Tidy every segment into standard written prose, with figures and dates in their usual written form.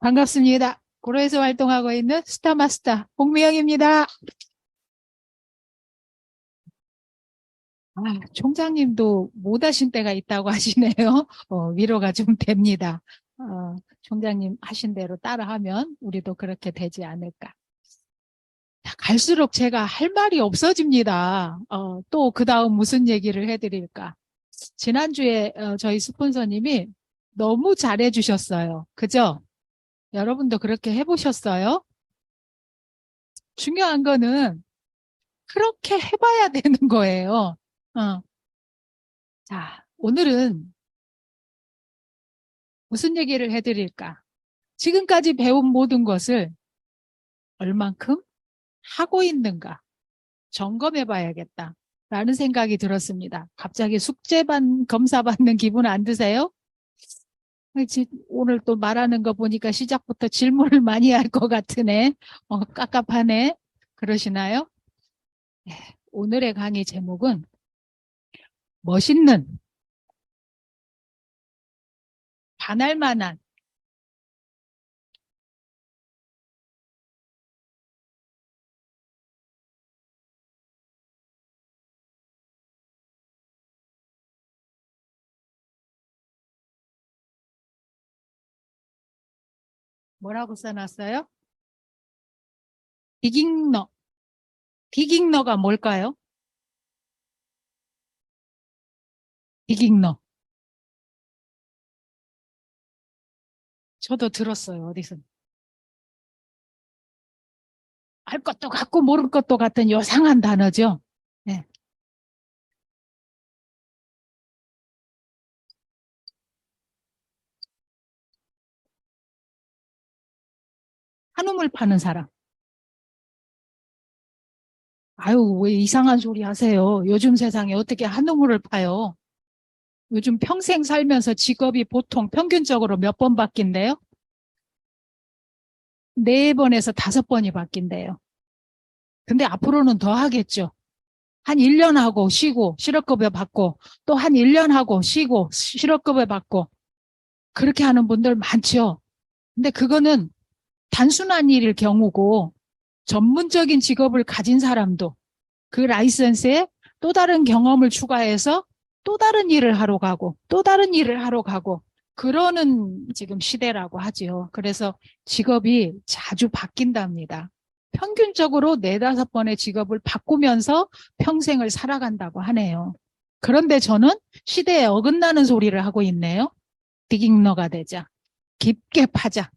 반갑습니다. 고려에서 활동하고 있는 스타마스터 홍미영입니다. 총장님도 못 하신 때가 있다고 하시네요. 위로가 좀 됩니다. 총장님 하신 대로 따라하면 우리도 그렇게 되지 않을까. 갈수록 제가 할 말이 없어집니다. 또 그 다음 무슨 얘기를 해드릴까. 지난주에 저희 스폰서님이 너무 잘해주셨어요. 그죠? 여러분도 그렇게 해보셨어요? 중요한 거는 그렇게 해봐야 되는 거예요. 어. 자, 오늘은 무슨 얘기를 해드릴까? 지금까지 배운 모든 것을 얼만큼 하고 있는가 점검해 봐야겠다. 라는 생각이 들었습니다. 갑자기 검사 받는 기분 안 드세요? 오늘 또 말하는 거 보니까 시작부터 질문을 많이 할 것 같으네. 깝깝하네. 그러시나요? 네, 오늘의 강의 제목은 멋있는, 반할 만한, 뭐라고 써놨어요? 비깅너. 비깅너가 뭘까요? 비깅너. 저도 들었어요, 어디서. 알 것도 같고 모를 것도 같은 요상한 단어죠. 네. 한우물 파는 사람. 아유, 왜 이상한 소리 하세요? 요즘 세상에 어떻게 한우물을 파요? 요즘 평생 살면서 직업이 보통 평균적으로 몇 번 바뀐대요? 4번에서 5번이 바뀐대요. 근데 앞으로는 더 하겠죠. 한 1년 하고 쉬고 실업급여 받고 또 한 1년 하고 쉬고 실업급여 받고 그렇게 하는 분들 많죠. 근데 그거는 단순한 일일 경우고 전문적인 직업을 가진 사람도 그 라이선스에 또 다른 경험을 추가해서 또 다른 일을 하러 가고 또 다른 일을 하러 가고 그러는 지금 시대라고 하지요. 그래서 직업이 자주 바뀐답니다. 평균적으로 4-5번의 직업을 바꾸면서 평생을 살아간다고 하네요. 그런데 저는 시대에 어긋나는 소리를 하고 있네요. 디깅너가 되자. 깊게 파자.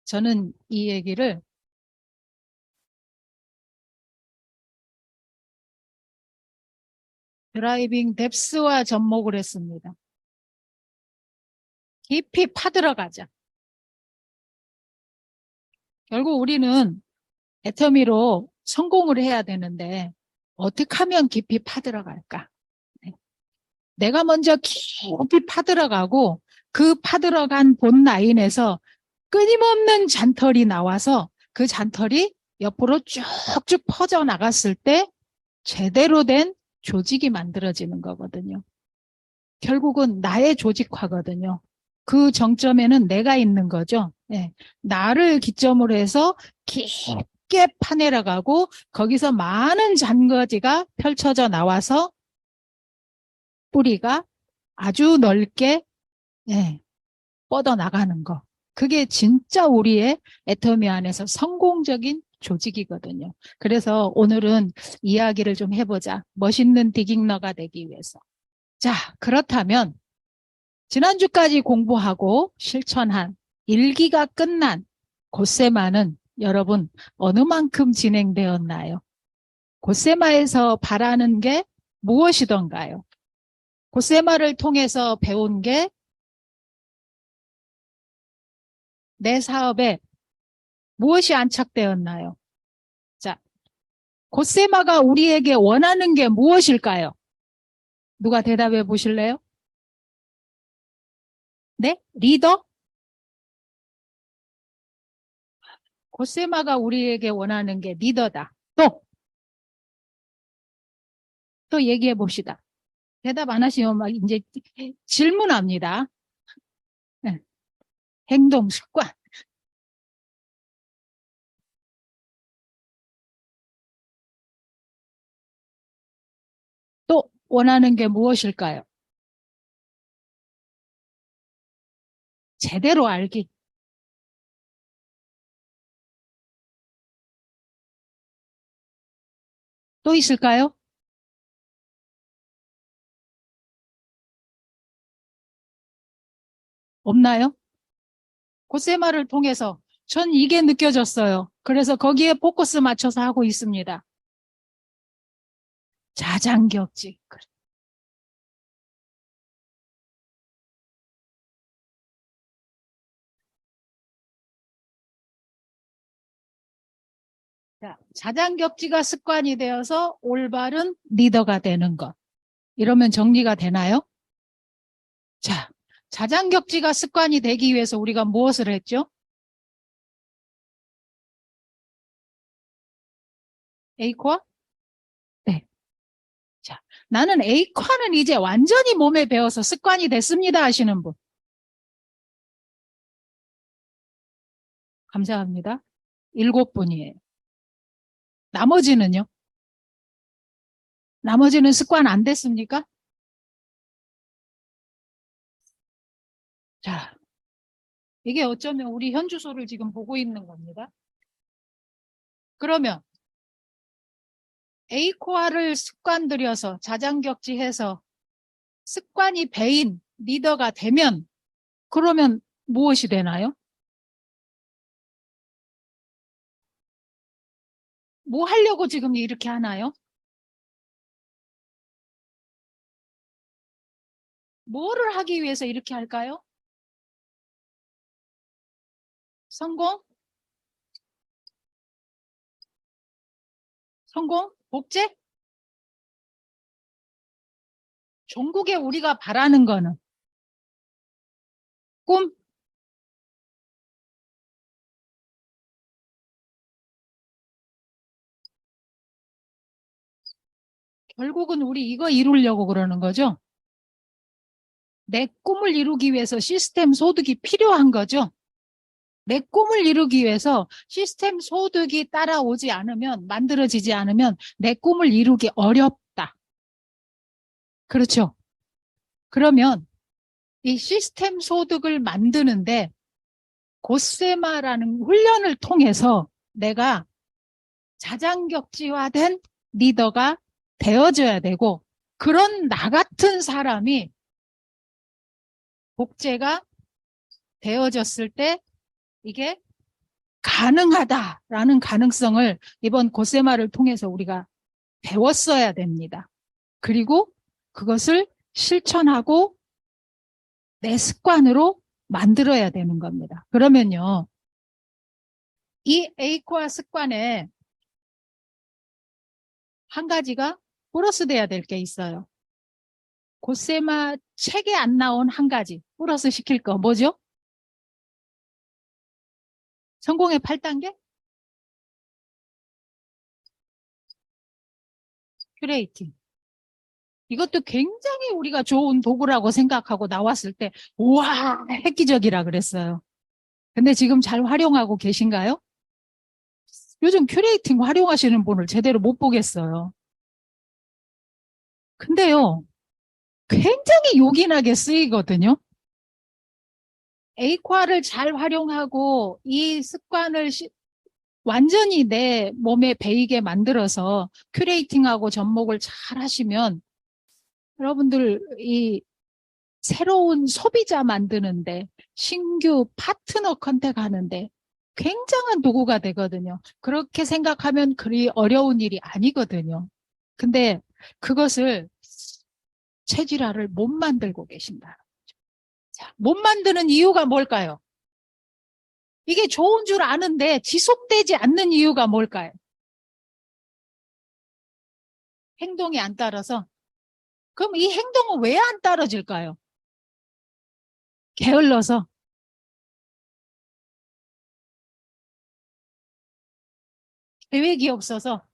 저는 이 얘기를 드라이빙 뎁스와 접목을 했습니다. 깊이 파들어가자. 결국 우리는 애터미로 성공을 해야 되는데 어떻게 하면 깊이 파들어갈까? 네. 내가 먼저 깊이 파들어가고 그 파들어간 본 라인에서 끊임없는 잔털이 나와서 그 잔털이 옆으로 쭉쭉 퍼져 나갔을 때 제대로 된 조직이 만들어지는 거거든요. 결국은 나의 조직화거든요. 그 정점에는 내가 있는 거죠. 네. 나를 기점으로 해서 깊게 파내려가고 거기서 많은 잔거지가 펼쳐져 나와서 뿌리가 아주 넓게 네, 뻗어나가는 거. 그게 진짜 우리의 애터미 안에서 성공적인 조직이거든요. 그래서 오늘은 이야기를 좀 해보자. 멋있는 디깅너가 되기 위해서. 자, 그렇다면 지난주까지 공부하고 실천한 일기가 끝난 고세마는 여러분 어느 만큼 진행되었나요? 고세마에서 바라는 게 무엇이던가요? 고세마를 통해서 배운 게 내 사업에 무엇이 안착되었나요? 자, 고세마가 우리에게 원하는 게 무엇일까요? 누가 대답해 보실래요? 네? 리더? 고세마가 우리에게 원하는 게 리더다. 또 얘기해 봅시다. 대답 안 하시면 막 이제 질문합니다. 네. 행동 습관. 또 원하는 게 무엇일까요? 제대로 알기. 또 있을까요? 없나요? 고세마를 통해서 전 이게 느껴졌어요. 그래서 거기에 포커스 맞춰서 하고 있습니다. 자장격지. 자, 자장격지가 습관이 되어서 올바른 리더가 되는 것. 이러면 정리가 되나요? 자, 자장격지가 습관이 되기 위해서 우리가 무엇을 했죠? 에이코아? 네. 자, 나는 에이코아는 이제 완전히 몸에 배어서 습관이 됐습니다 하시는 분. 감사합니다. 7분이에요. 나머지는요? 나머지는 습관 안 됐습니까? 자, 이게 어쩌면 우리 현주소를 지금 보고 있는 겁니다. 그러면 에이코아를 습관 들여서 자장격지해서 습관이 배인 리더가 되면 그러면 무엇이 되나요? 뭐 하려고 지금 이렇게 하나요? 뭐를 하기 위해서 이렇게 할까요? 성공? 성공? 복제? 종국에 우리가 바라는 거는 꿈? 결국은 우리 이거 이루려고 그러는 거죠? 내 꿈을 이루기 위해서 시스템 소득이 필요한 거죠? 내 꿈을 이루기 위해서 시스템 소득이 따라오지 않으면, 만들어지지 않으면 내 꿈을 이루기 어렵다. 그렇죠? 그러면 이 시스템 소득을 만드는데 고세마라는 훈련을 통해서 내가 자장격지화된 리더가 되어줘야 되고, 그런 나 같은 사람이 복제가 되어졌을 때 이게 가능하다라는 가능성을 이번 고세마를 통해서 우리가 배웠어야 됩니다. 그리고 그것을 실천하고 내 습관으로 만들어야 되는 겁니다. 그러면요, 이 에이코아 습관에 한 가지가 플러스 돼야 될 게 있어요. 고세마 책에 안 나온 한 가지 플러스 시킬 거 뭐죠? 성공의 8단계? 큐레이팅. 이것도 굉장히 우리가 좋은 도구라고 생각하고 나왔을 때 우와 획기적이라 그랬어요. 근데 지금 잘 활용하고 계신가요? 요즘 큐레이팅 활용하시는 분을 제대로 못 보겠어요. 근데요, 굉장히 요긴하게 쓰이거든요. 에이콰를 잘 활용하고 이 습관을 완전히 내 몸에 배이게 만들어서 큐레이팅하고 접목을 잘 하시면 여러분들 이 새로운 소비자 만드는데 신규 파트너 컨택하는데 굉장한 도구가 되거든요. 그렇게 생각하면 그리 어려운 일이 아니거든요. 근데 그것을 체질화를 못 만들고 계신다. 자, 못 만드는 이유가 뭘까요? 이게 좋은 줄 아는데 지속되지 않는 이유가 뭘까요? 행동이 안 따라서. 그럼 이 행동은 왜 안 따라질까요? 게을러서. 계획이 없어서.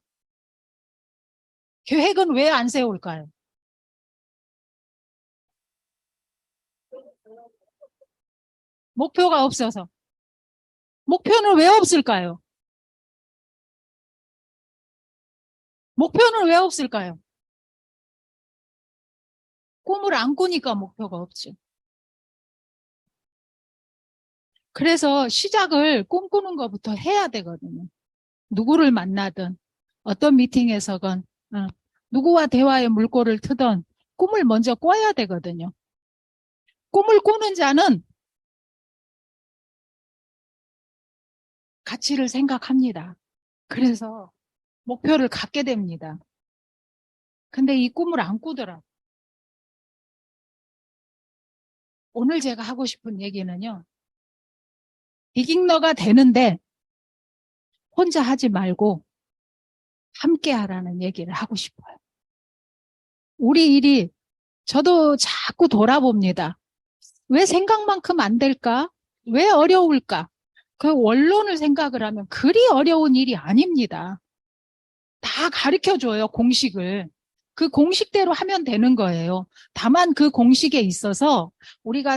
계획은 왜 안 세울까요? 목표가 없어서. 목표는 왜 없을까요? 목표는 왜 없을까요? 꿈을 안 꾸니까 목표가 없죠. 그래서 시작을 꿈꾸는 것부터 해야 되거든요. 누구를 만나든 어떤 미팅에서건 누구와 대화의 물꼬를 트든 꿈을 먼저 꿔야 되거든요. 꿈을 꾸는 자는 가치를 생각합니다. 그래서 목표를 갖게 됩니다. 근데 이 꿈을 안 꾸더라. 오늘 제가 하고 싶은 얘기는요. 비기너가 되는데 혼자 하지 말고 함께 하라는 얘기를 하고 싶어요. 우리 일이 저도 자꾸 돌아봅니다. 왜 생각만큼 안 될까? 왜 어려울까? 그 원론을 생각을 하면 그리 어려운 일이 아닙니다. 다 가르쳐줘요, 공식을. 그 공식대로 하면 되는 거예요. 다만 그 공식에 있어서 우리가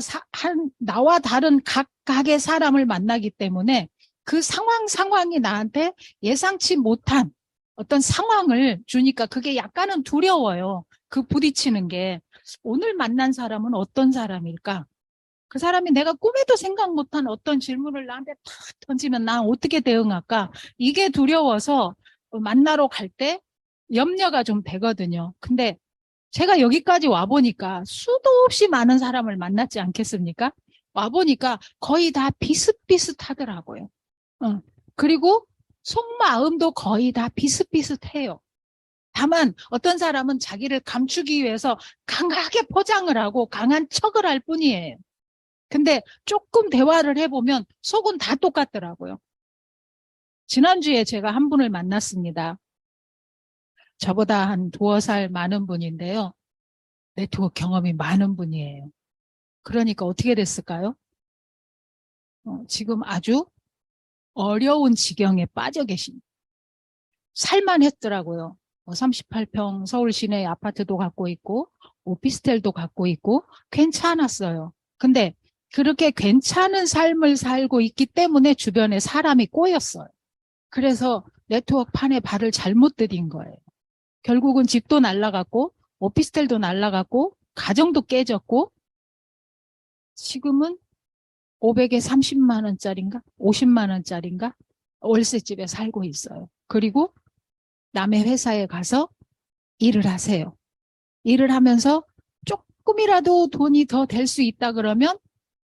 나와 다른 각각의 사람을 만나기 때문에 그 상황이 나한테 예상치 못한 어떤 상황을 주니까 그게 약간은 두려워요. 그 부딪히는 게. 오늘 만난 사람은 어떤 사람일까? 그 사람이 내가 꿈에도 생각 못한 어떤 질문을 나한테 탁 던지면 난 어떻게 대응할까? 이게 두려워서 만나러 갈 때 염려가 좀 되거든요. 근데 제가 여기까지 와보니까 수도 없이 많은 사람을 만났지 않겠습니까? 와보니까 거의 다 비슷비슷하더라고요. 그리고 속마음도 거의 다 비슷비슷해요. 다만 어떤 사람은 자기를 감추기 위해서 강하게 포장을 하고 강한 척을 할 뿐이에요. 근데 조금 대화를 해보면 속은 다 똑같더라고요. 지난주에 제가 한 분을 만났습니다. 저보다 한 두어 살 많은 분인데요. 네트워크 경험이 많은 분이에요. 그러니까 어떻게 됐을까요? 지금 아주 어려운 지경에 빠져 계십니다. 살만했더라고요. 38평 서울 시내 아파트도 갖고 있고 오피스텔도 갖고 있고 괜찮았어요. 근데 그렇게 괜찮은 삶을 살고 있기 때문에 주변에 사람이 꼬였어요. 그래서 네트워크 판에 발을 잘못 들인 거예요. 결국은 집도 날라갔고 오피스텔도 날라갔고 가정도 깨졌고 지금은 500에 30만 원짜리인가 50만 원짜리인가 월세집에 살고 있어요. 그리고 남의 회사에 가서 일을 하세요. 일을 하면서 조금이라도 돈이 더 될 수 있다 그러면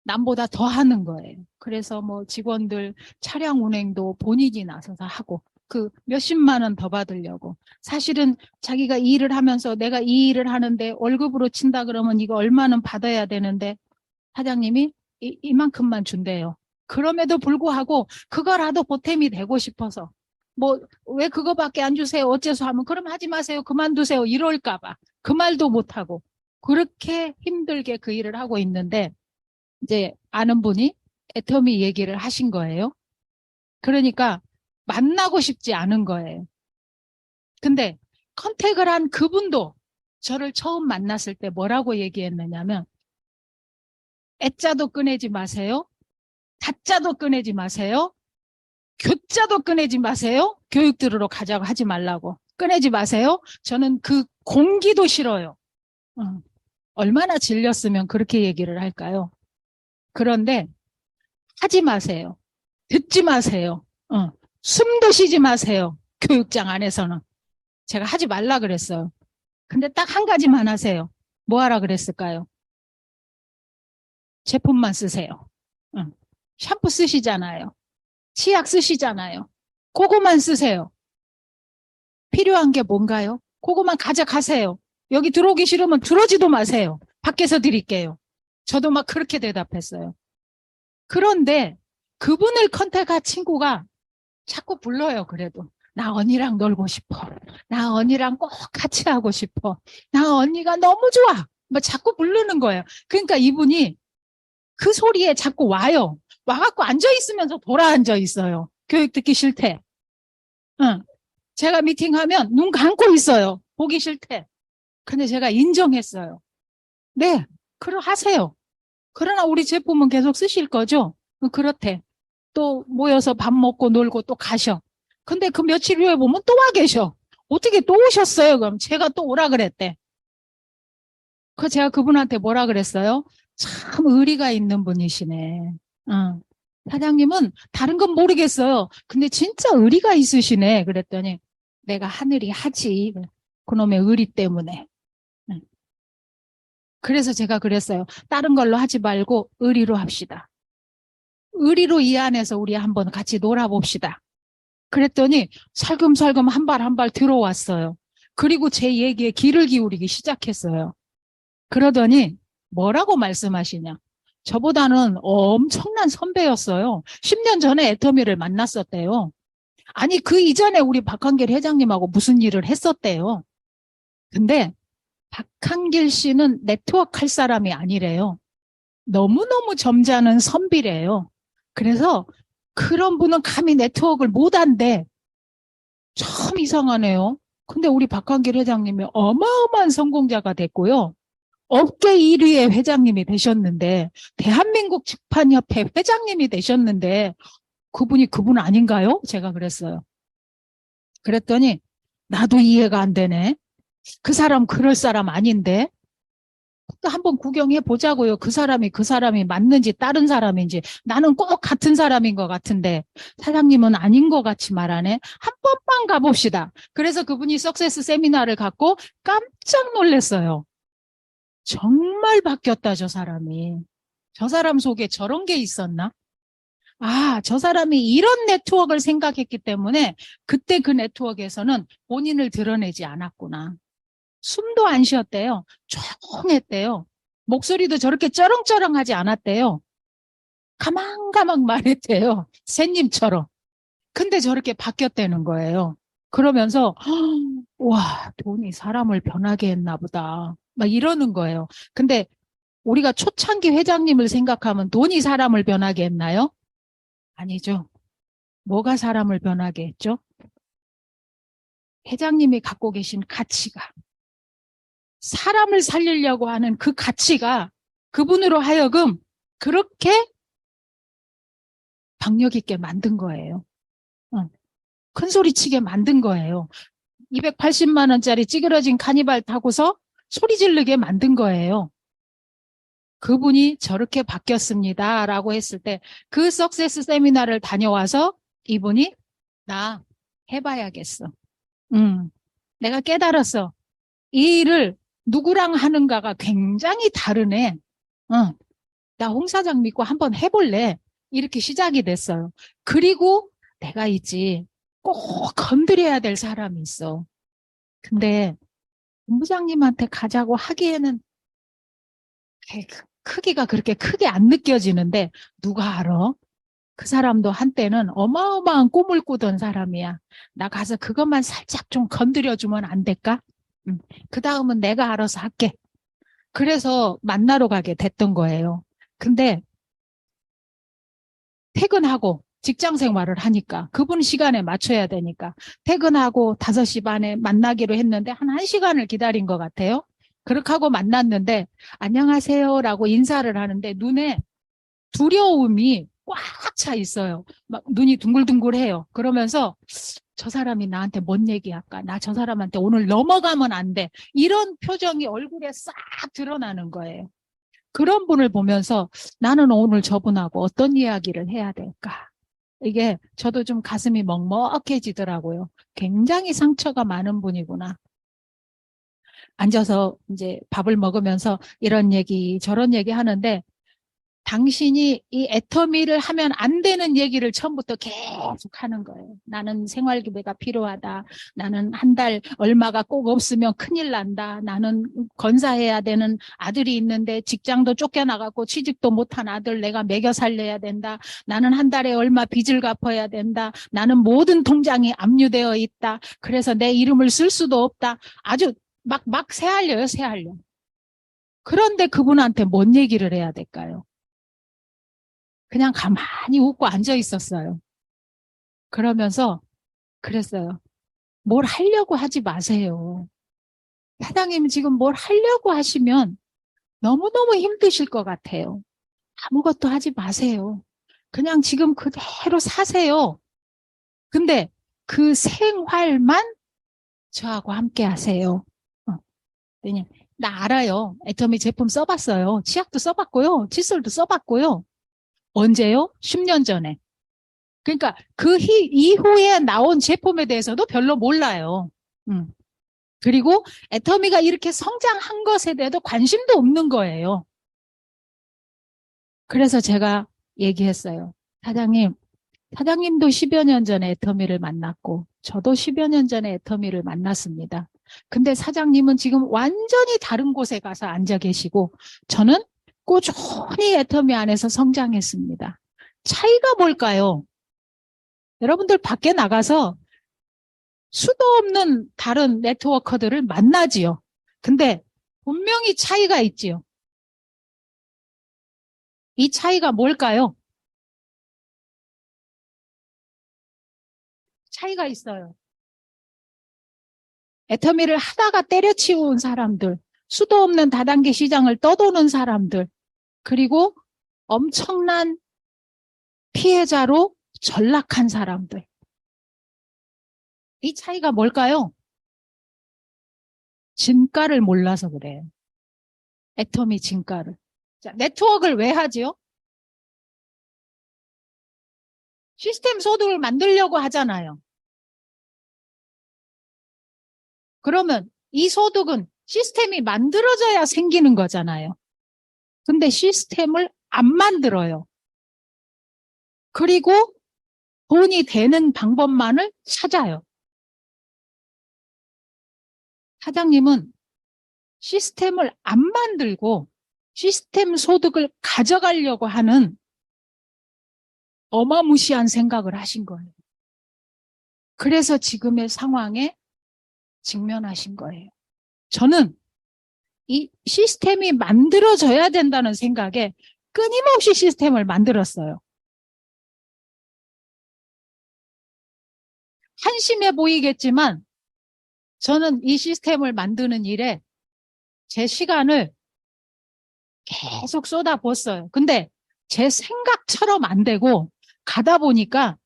남보다 더 하는 거예요. 그래서 뭐 직원들 차량 운행도 본인이 나서서 하고 그 몇십만 원 더 받으려고. 사실은 자기가 이 일을 하면서 내가 이 일을 하는데 월급으로 친다 그러면 이거 얼마는 받아야 되는데 사장님이 이만큼만 준대요. 그럼에도 불구하고 그거라도 보탬이 되고 싶어서 뭐 왜 그거밖에 안 주세요 어째서 하면 그럼 하지 마세요 그만두세요 이럴까 봐 그 말도 못하고 그렇게 힘들게 그 일을 하고 있는데 이제 아는 분이 애터미 얘기를 하신 거예요. 그러니까 만나고 싶지 않은 거예요. 근데 컨택을 한 그분도 저를 처음 만났을 때 뭐라고 얘기했느냐면 애자도 꺼내지 마세요. 다자도 꺼내지 마세요. 교자도 꺼내지 마세요. 교육 들으러 가자고 하지 말라고. 꺼내지 마세요. 저는 그 공기도 싫어요. 얼마나 질렸으면 그렇게 얘기를 할까요? 그런데 하지 마세요. 듣지 마세요. 숨도 쉬지 마세요. 교육장 안에서는. 제가 하지 말라 그랬어요. 근데 딱 한 가지만 하세요. 뭐 하라 그랬을까요? 제품만 쓰세요. 샴푸 쓰시잖아요. 치약 쓰시잖아요. 그거만 쓰세요. 필요한 게 뭔가요? 그거만 가져가세요. 여기 들어오기 싫으면 들어오지도 마세요. 밖에서 드릴게요. 저도 막 그렇게 대답했어요. 그런데 그분을 컨택한 친구가 자꾸 불러요. 그래도 나 언니랑 놀고 싶어. 나 언니랑 꼭 같이 하고 싶어. 나 언니가 너무 좋아. 뭐 자꾸 부르는 거예요. 그러니까 이분이 그 소리에 자꾸 와요. 와갖고 앉아있으면서 돌아앉아 있어요. 교육 듣기 싫대. 응. 제가 미팅하면 눈 감고 있어요. 보기 싫대. 근데 제가 인정했어요. 네, 그럼 하세요. 그러나 우리 제품은 계속 쓰실 거죠? 그렇대. 또 모여서 밥 먹고 놀고 또 가셔. 근데 그 며칠 후에 보면 또 와 계셔. 어떻게 또 오셨어요? 그럼 제가 또 오라 그랬대. 제가 그분한테 뭐라 그랬어요? 참 의리가 있는 분이시네. 어. 사장님은 다른 건 모르겠어요. 근데 진짜 의리가 있으시네. 그랬더니 내가 하늘이 하지. 그놈의 의리 때문에. 응. 그래서 제가 그랬어요. 다른 걸로 하지 말고 의리로 합시다. 의리로 이 안에서 우리 한번 같이 놀아봅시다. 그랬더니 살금살금 한 발 한 발 들어왔어요. 그리고 제 얘기에 귀를 기울이기 시작했어요. 그러더니 뭐라고 말씀하시냐. 저보다는 엄청난 선배였어요. 10년 전에 애터미를 만났었대요. 아니 그 이전에 우리 박한길 회장님하고 무슨 일을 했었대요. 근데 박한길 씨는 네트워크 할 사람이 아니래요. 너무너무 점잖은 선비래요. 그래서 그런 분은 감히 네트워크를 못한대. 참 이상하네요. 근데 우리 박한길 회장님이 어마어마한 성공자가 됐고요. 업계 1위의 회장님이 되셨는데, 대한민국 직판협회 회장님이 되셨는데, 그분이 그분 아닌가요? 제가 그랬어요. 그랬더니, 나도 이해가 안 되네. 그 사람 그럴 사람 아닌데, 또 한번 구경해 보자고요. 그 사람이 맞는지 다른 사람인지. 나는 꼭 같은 사람인 것 같은데, 사장님은 아닌 것 같이 말하네. 한 번만 가봅시다. 그래서 그분이 석세스 세미나를 갖고 깜짝 놀랐어요. 정말 바뀌었다, 저 사람이. 저 사람 속에 저런 게 있었나? 아, 저 사람이 이런 네트워크를 생각했기 때문에 그때 그 네트워크에서는 본인을 드러내지 않았구나. 숨도 안 쉬었대요. 조용했대요. 목소리도 저렇게 쩌렁쩌렁하지 않았대요. 가망가망 말했대요. 새님처럼. 근데 저렇게 바뀌었다는 거예요. 그러면서 와, 돈이 사람을 변하게 했나 보다. 막 이러는 거예요. 근데 우리가 초창기 회장님을 생각하면 돈이 사람을 변하게 했나요? 아니죠. 뭐가 사람을 변하게 했죠? 회장님이 갖고 계신 가치가, 사람을 살리려고 하는 그 가치가 그분으로 하여금 그렇게 박력 있게 만든 거예요. 큰 소리 치게 만든 거예요. 280만 원짜리 찌그러진 카니발 타고서 소리 지르게 만든 거예요. 그분이 저렇게 바뀌었습니다. 라고 했을 때 그 석세스 세미나를 다녀와서 이분이 나 해봐야겠어. 내가 깨달았어. 이 일을 누구랑 하는가가 굉장히 다르네. 나 홍 사장 믿고 한번 해볼래. 이렇게 시작이 됐어요. 그리고 내가 있지. 꼭 건드려야 될 사람이 있어. 근데 본부장님한테 가자고 하기에는 크기가 그렇게 크게 안 느껴지는데 누가 알아? 그 사람도 한때는 어마어마한 꿈을 꾸던 사람이야. 나 가서 그것만 살짝 좀 건드려주면 안 될까? 그 다음은 내가 알아서 할게. 그래서 만나러 가게 됐던 거예요. 근데 퇴근하고 직장 생활을 하니까 그분 시간에 맞춰야 되니까 퇴근하고 5시 반에 만나기로 했는데 한 1시간을 기다린 것 같아요. 그렇게 하고 만났는데 안녕하세요라고 인사를 하는데 눈에 두려움이 꽉 차 있어요. 막 눈이 둥글둥글해요. 그러면서 저 사람이 나한테 뭔 얘기할까? 나 저 사람한테 오늘 넘어가면 안 돼. 이런 표정이 얼굴에 싹 드러나는 거예요. 그런 분을 보면서 나는 오늘 저분하고 어떤 이야기를 해야 될까? 이게 저도 좀 가슴이 먹먹해지더라고요. 굉장히 상처가 많은 분이구나. 앉아서 이제 밥을 먹으면서 이런 얘기 저런 얘기 하는데 당신이 이 애터미를 하면 안 되는 얘기를 처음부터 계속 하는 거예요. 나는 생활기회가 필요하다. 나는 한 달 얼마가 꼭 없으면 큰일 난다. 나는 건사해야 되는 아들이 있는데 직장도 쫓겨나가고 취직도 못한 아들 내가 먹여 살려야 된다. 나는 한 달에 얼마 빚을 갚아야 된다. 나는 모든 통장이 압류되어 있다. 그래서 내 이름을 쓸 수도 없다. 아주 막 새알려요, 새알려. 그런데 그분한테 뭔 얘기를 해야 될까요? 그냥 가만히 웃고 앉아 있었어요. 그러면서 그랬어요. 뭘 하려고 하지 마세요. 사장님 지금 뭘 하려고 하시면 너무너무 힘드실 것 같아요. 아무것도 하지 마세요. 그냥 지금 그대로 사세요. 근데 그 생활만 저하고 함께 하세요. 왜냐, 나 알아요. 애터미 제품 써봤어요. 치약도 써봤고요. 칫솔도 써봤고요. 언제요? 10년 전에. 그러니까 그 이후에 나온 제품에 대해서도 별로 몰라요. 음. 그리고 애터미가 이렇게 성장한 것에 대해서 관심도 없는 거예요. 그래서 제가 얘기했어요. 사장님도 10여 년 전에 애터미를 만났고, 저도 10여 년 전에 애터미를 만났습니다. 근데 사장님은 지금 완전히 다른 곳에 가서 앉아 계시고, 저는 꾸준히 애터미 안에서 성장했습니다. 차이가 뭘까요? 여러분들 밖에 나가서 수도 없는 다른 네트워커들을 만나지요. 근데 분명히 차이가 있지요. 이 차이가 뭘까요? 차이가 있어요. 애터미를 하다가 때려치운 사람들, 수도 없는 다단계 시장을 떠도는 사람들, 그리고 엄청난 피해자로 전락한 사람들. 이 차이가 뭘까요? 진가를 몰라서 그래요. 애터미 진가를. 자, 네트워크를 왜 하지요? 시스템 소득을 만들려고 하잖아요. 그러면 이 소득은 시스템이 만들어져야 생기는 거잖아요. 근데 시스템을 안 만들어요. 그리고 돈이 되는 방법만을 찾아요. 사장님은 시스템을 안 만들고 시스템 소득을 가져가려고 하는 어마무시한 생각을 하신 거예요. 그래서 지금의 상황에 직면하신 거예요. 저는 이 시스템이 만들어져야 된다는 생각에 끊임없이 시스템을 만들었어요. 한심해 보이겠지만 저는 이 시스템을 만드는 일에 제 시간을 계속 쏟아부었어요. 근데 제 생각처럼 안 되고 가다 보니까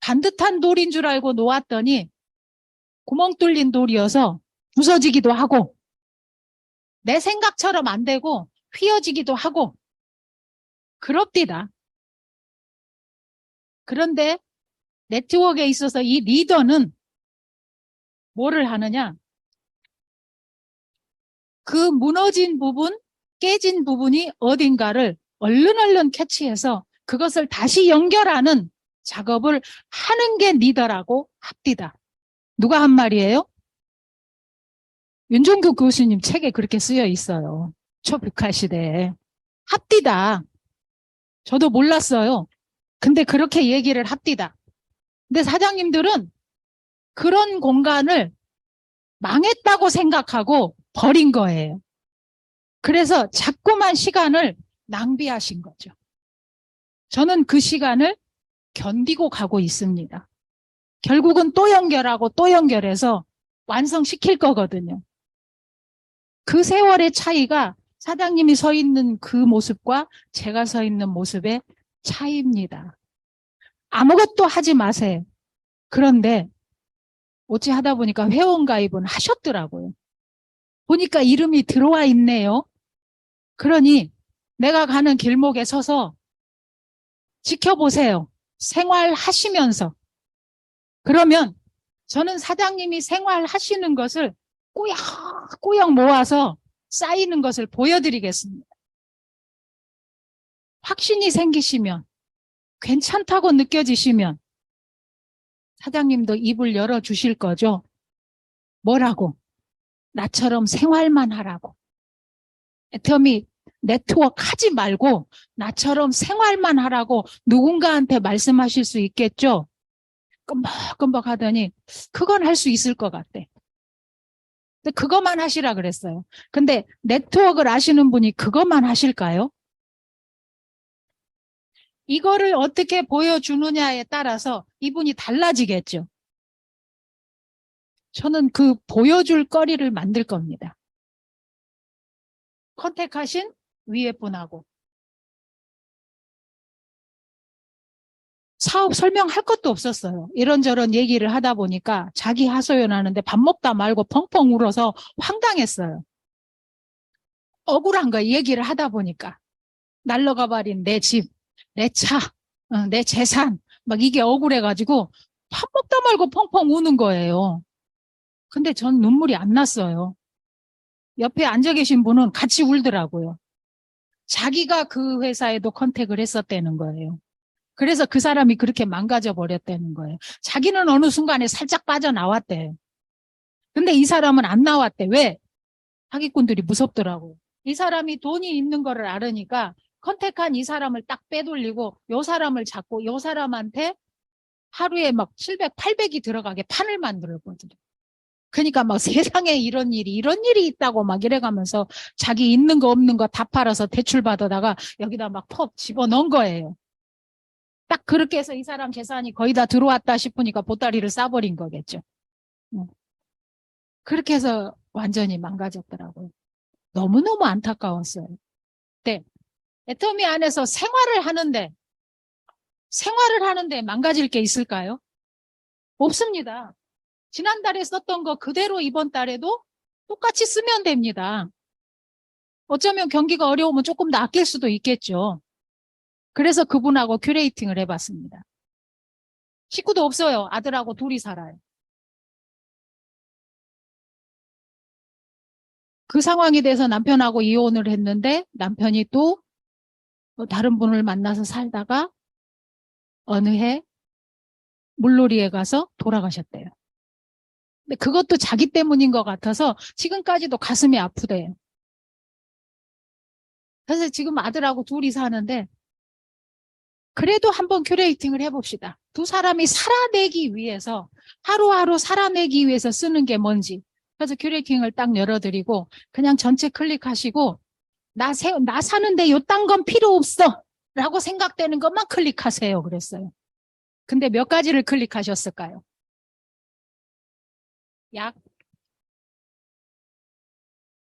반듯한 돌인 줄 알고 놓았더니 구멍 뚫린 돌이어서 부서지기도 하고 내 생각처럼 안 되고 휘어지기도 하고 그럽디다. 그런데 네트워크에 있어서 이 리더는 뭐를 하느냐? 그 무너진 부분, 깨진 부분이 어딘가를 얼른 캐치해서 그것을 다시 연결하는 작업을 하는 게 리더라고 합디다. 누가 한 말이에요? 윤종규 교수님 책에 그렇게 쓰여 있어요. 초백화 시대에. 합디다. 저도 몰랐어요. 근데 그렇게 얘기를 합디다. 근데 사장님들은 그런 공간을 망했다고 생각하고 버린 거예요. 그래서 자꾸만 시간을 낭비하신 거죠. 저는 그 시간을 견디고 가고 있습니다. 결국은 또 연결하고 또 연결해서 완성시킬 거거든요. 그 세월의 차이가 사장님이 서 있는 그 모습과 제가 서 있는 모습의 차이입니다. 아무것도 하지 마세요. 그런데 어찌 하다 보니까 회원가입은 하셨더라고요. 보니까 이름이 들어와 있네요. 그러니 내가 가는 길목에 서서 지켜보세요. 생활하시면서. 그러면 저는 사장님이 생활하시는 것을 꾸역꾸역 모아서 쌓이는 것을 보여드리겠습니다. 확신이 생기시면, 괜찮다고 느껴지시면 사장님도 입을 열어주실 거죠. 뭐라고? 나처럼 생활만 하라고. 애터미 네트워크 하지 말고 나처럼 생활만 하라고 누군가한테 말씀하실 수 있겠죠? 끔박끔박 하더니 그건 할 수 있을 것 같대. 근데 그것만 하시라 그랬어요. 근데 네트워크를 아시는 분이 그것만 하실까요? 이거를 어떻게 보여주느냐에 따라서 이분이 달라지겠죠. 저는 그 보여줄 거리를 만들 겁니다. 컨택하신 위에 분하고 사업 설명할 것도 없었어요. 이런저런 얘기를 하다 보니까 자기 하소연하는데 밥 먹다 말고 펑펑 울어서 황당했어요. 억울한 거 얘기를 하다 보니까. 날라가 버린 내 집, 내 차, 내 재산, 막 이게 억울해가지고 밥 먹다 말고 펑펑 우는 거예요. 근데 전 눈물이 안 났어요. 옆에 앉아 계신 분은 같이 울더라고요. 자기가 그 회사에도 컨택을 했었다는 거예요. 그래서 그 사람이 그렇게 망가져 버렸다는 거예요. 자기는 어느 순간에 살짝 빠져나왔대요. 근데 이 사람은 안 나왔대. 왜? 사기꾼들이 무섭더라고요. 이 사람이 돈이 있는 거를 알으니까 컨택한 이 사람을 딱 빼돌리고 요 사람을 잡고 요 사람한테 하루에 막 700, 800이 들어가게 판을 만들었거든요. 그러니까 막 세상에 이런 일이 있다고 막 이래가면서 자기 있는 거 없는 거 다 팔아서 대출 받아다가 여기다 막 퍽 집어넣은 거예요. 딱 그렇게 해서 이 사람 재산이 거의 다 들어왔다 싶으니까 보따리를 싸버린 거겠죠. 그렇게 해서 완전히 망가졌더라고요. 너무너무 안타까웠어요. 네. 애터미 안에서 생활을 하는데 망가질 게 있을까요? 없습니다. 지난달에 썼던 거 그대로 이번 달에도 똑같이 쓰면 됩니다. 어쩌면 경기가 어려우면 조금 더 아낄 수도 있겠죠. 그래서 그분하고 큐레이팅을 해봤습니다. 식구도 없어요. 아들하고 둘이 살아요. 그 상황이 돼서 남편하고 이혼을 했는데 남편이 또 다른 분을 만나서 살다가 어느 해 물놀이에 가서 돌아가셨대요. 근데 그것도 자기 때문인 것 같아서 지금까지도 가슴이 아프대요. 그래서 지금 아들하고 둘이 사는데 그래도 한번 큐레이팅을 해봅시다. 두 사람이 살아내기 위해서 하루하루 살아내기 위해서 쓰는 게 뭔지. 그래서 큐레이팅을 딱 열어드리고 그냥 전체 클릭하시고 나 사는데 요딴 건 필요 없어 라고 생각되는 것만 클릭하세요 그랬어요. 근데 몇 가지를 클릭하셨을까요? 약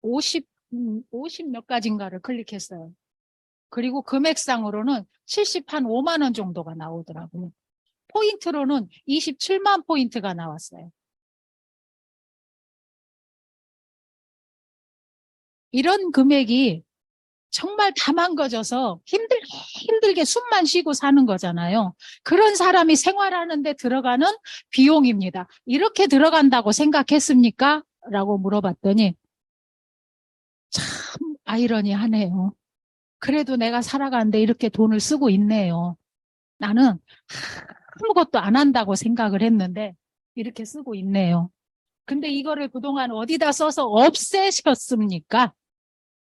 50 몇 가지인가를 클릭했어요. 그리고 금액상으로는 70한 5만 원 정도가 나오더라고요. 포인트로는 27만 포인트가 나왔어요. 이런 금액이 정말 다 망가져서 힘들게 숨만 쉬고 사는 거잖아요. 그런 사람이 생활하는데 들어가는 비용입니다. 이렇게 들어간다고 생각했습니까? 라고 물어봤더니 참 아이러니하네요. 그래도 내가 살아가는데 이렇게 돈을 쓰고 있네요. 나는 아무것도 안 한다고 생각을 했는데 이렇게 쓰고 있네요. 근데 이거를 그동안 어디다 써서 없애셨습니까?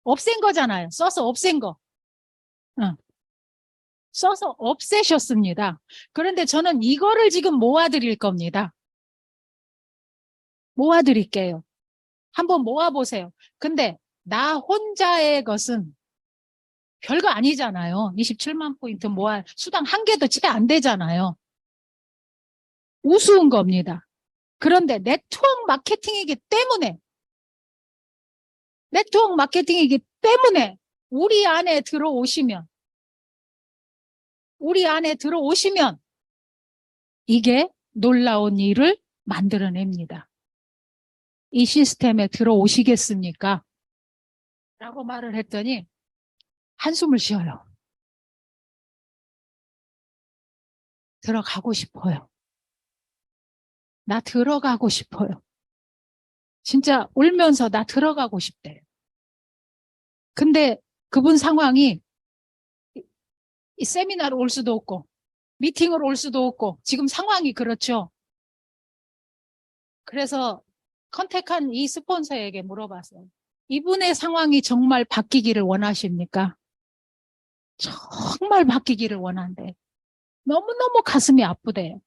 없앤 거잖아요. 써서 없앤 거. 응. 써서 없애셨습니다. 그런데 저는 이거를 지금 모아드릴 겁니다. 모아드릴게요. 한번 모아보세요. 근데 나 혼자의 것은 별거 아니잖아요. 27만 포인트 모아 수당 한 개도 채 안 되잖아요. 우스운 겁니다. 그런데 네트워크 마케팅이기 때문에 우리 안에 들어오시면 이게 놀라운 일을 만들어냅니다. 이 시스템에 들어오시겠습니까? 라고 말을 했더니 한숨을 쉬어요. 들어가고 싶어요. 나 들어가고 싶어요. 진짜 울면서 나 들어가고 싶대요. 근데 그분 상황이 이 세미나를 올 수도 없고 미팅을 올 수도 없고 지금 상황이 그렇죠. 그래서 컨택한 이 스폰서에게 물어봤어요. 이분의 상황이 정말 바뀌기를 원하십니까? 정말 바뀌기를 원한대. 너무너무 가슴이 아프대요.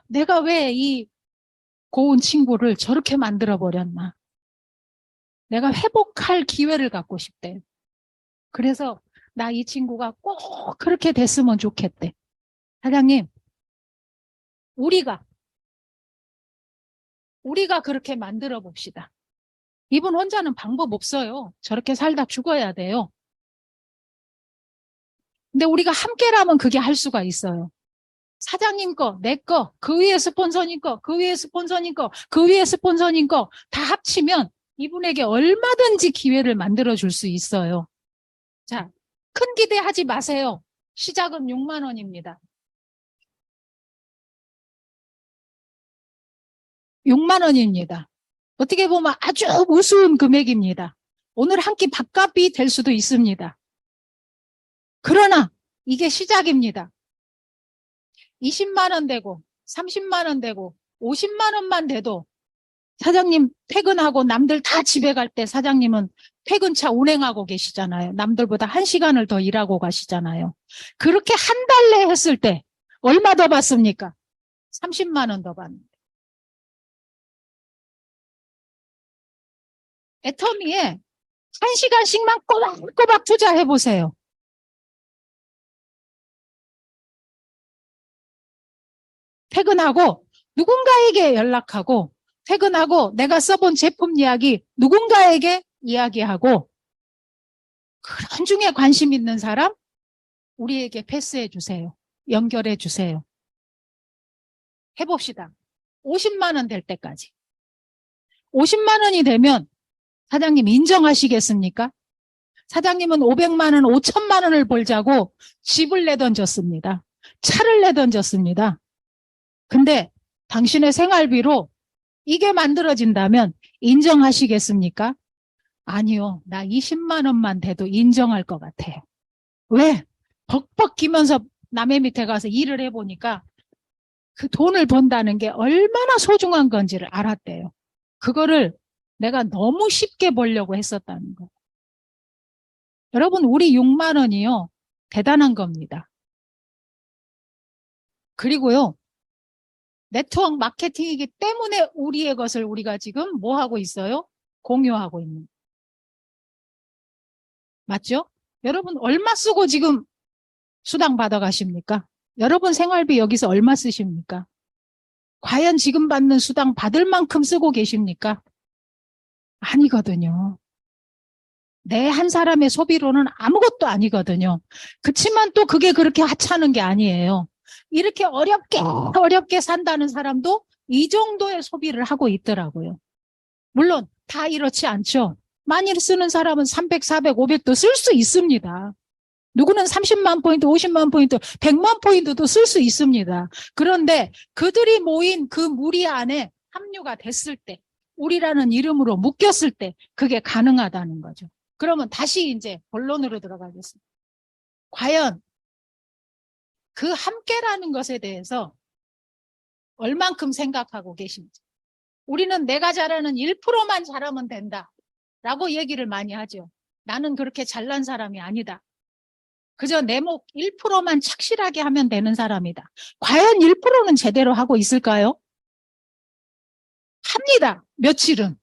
내가 왜 이 고운 친구를 저렇게 만들어 버렸나? 내가 회복할 기회를 갖고 싶대. 그래서 나 이 친구가 꼭 그렇게 됐으면 좋겠대. 사장님, 우리가 그렇게 만들어 봅시다. 이분 혼자는 방법 없어요. 저렇게 살다 죽어야 돼요. 근데 우리가 함께라면 그게 할 수가 있어요. 사장님 거, 내 거, 그 위에 스폰서님 거, 그 위에 스폰서님 거, 그 위에 스폰서님 거 다 합치면 이분에게 얼마든지 기회를 만들어 줄 수 있어요. 자, 큰 기대하지 마세요. 시작은 6만 원입니다. 6만 원입니다. 어떻게 보면 아주 우스운 금액입니다. 오늘 한 끼 밥값이 될 수도 있습니다. 그러나 이게 시작입니다. 20만 원 되고 30만 원 되고 50만 원만 돼도 사장님 퇴근하고 남들 다 집에 갈 때 사장님은 퇴근차 운행하고 계시잖아요. 남들보다 1시간을 더 일하고 가시잖아요. 그렇게 한 달 내 했을 때 얼마 더 받습니까? 30만 원 더 받는다. 애터미에 1시간씩만 꼬박꼬박 투자해 보세요. 퇴근하고 누군가에게 연락하고 퇴근하고 내가 써본 제품 이야기 누군가에게 이야기하고 그런 중에 관심 있는 사람 우리에게 패스해 주세요. 연결해 주세요. 해봅시다. 50만 원 될 때까지. 50만 원이 되면 사장님 인정하시겠습니까? 사장님은 500만 원, 5천만 원을 벌자고 집을 내던졌습니다. 차를 내던졌습니다. 근데 당신의 생활비로 이게 만들어진다면 인정하시겠습니까? 아니요. 나 20만 원만 돼도 인정할 것 같아요. 왜? 벅벅 기면서 남의 밑에 가서 일을 해보니까 그 돈을 번다는 게 얼마나 소중한 건지를 알았대요. 그거를 내가 너무 쉽게 벌려고 했었다는 거. 여러분, 우리 6만 원이요. 대단한 겁니다. 그리고요. 네트워크 마케팅이기 때문에 우리의 것을 우리가 지금 뭐 하고 있어요? 공유하고 있는. 맞죠? 여러분 얼마 쓰고 지금 수당 받아 가십니까? 여러분 생활비 여기서 얼마 쓰십니까? 과연 지금 받는 수당 받을 만큼 쓰고 계십니까? 아니거든요. 내 한 사람의 소비로는 아무것도 아니거든요. 그치만 또 그게 그렇게 하찮은 게 아니에요. 이렇게 어렵게 산다는 사람도 이 정도의 소비를 하고 있더라고요. 물론 다 이렇지 않죠. 많이 쓰는 사람은 300, 400, 500도 쓸 수 있습니다. 누구는 30만 포인트, 50만 포인트, 100만 포인트도 쓸 수 있습니다. 그런데 그들이 모인 그 무리 안에 합류가 됐을 때, 우리라는 이름으로 묶였을 때 그게 가능하다는 거죠. 그러면 다시 이제 본론으로 들어가겠습니다. 과연 그 함께라는 것에 대해서 얼만큼 생각하고 계신지. 우리는 내가 잘하는 1%만 잘하면 된다 라고 얘기를 많이 하죠. 나는 그렇게 잘난 사람이 아니다. 그저 내 목 1%만 착실하게 하면 되는 사람이다. 과연 1%는 제대로 하고 있을까요? 합니다. 며칠은.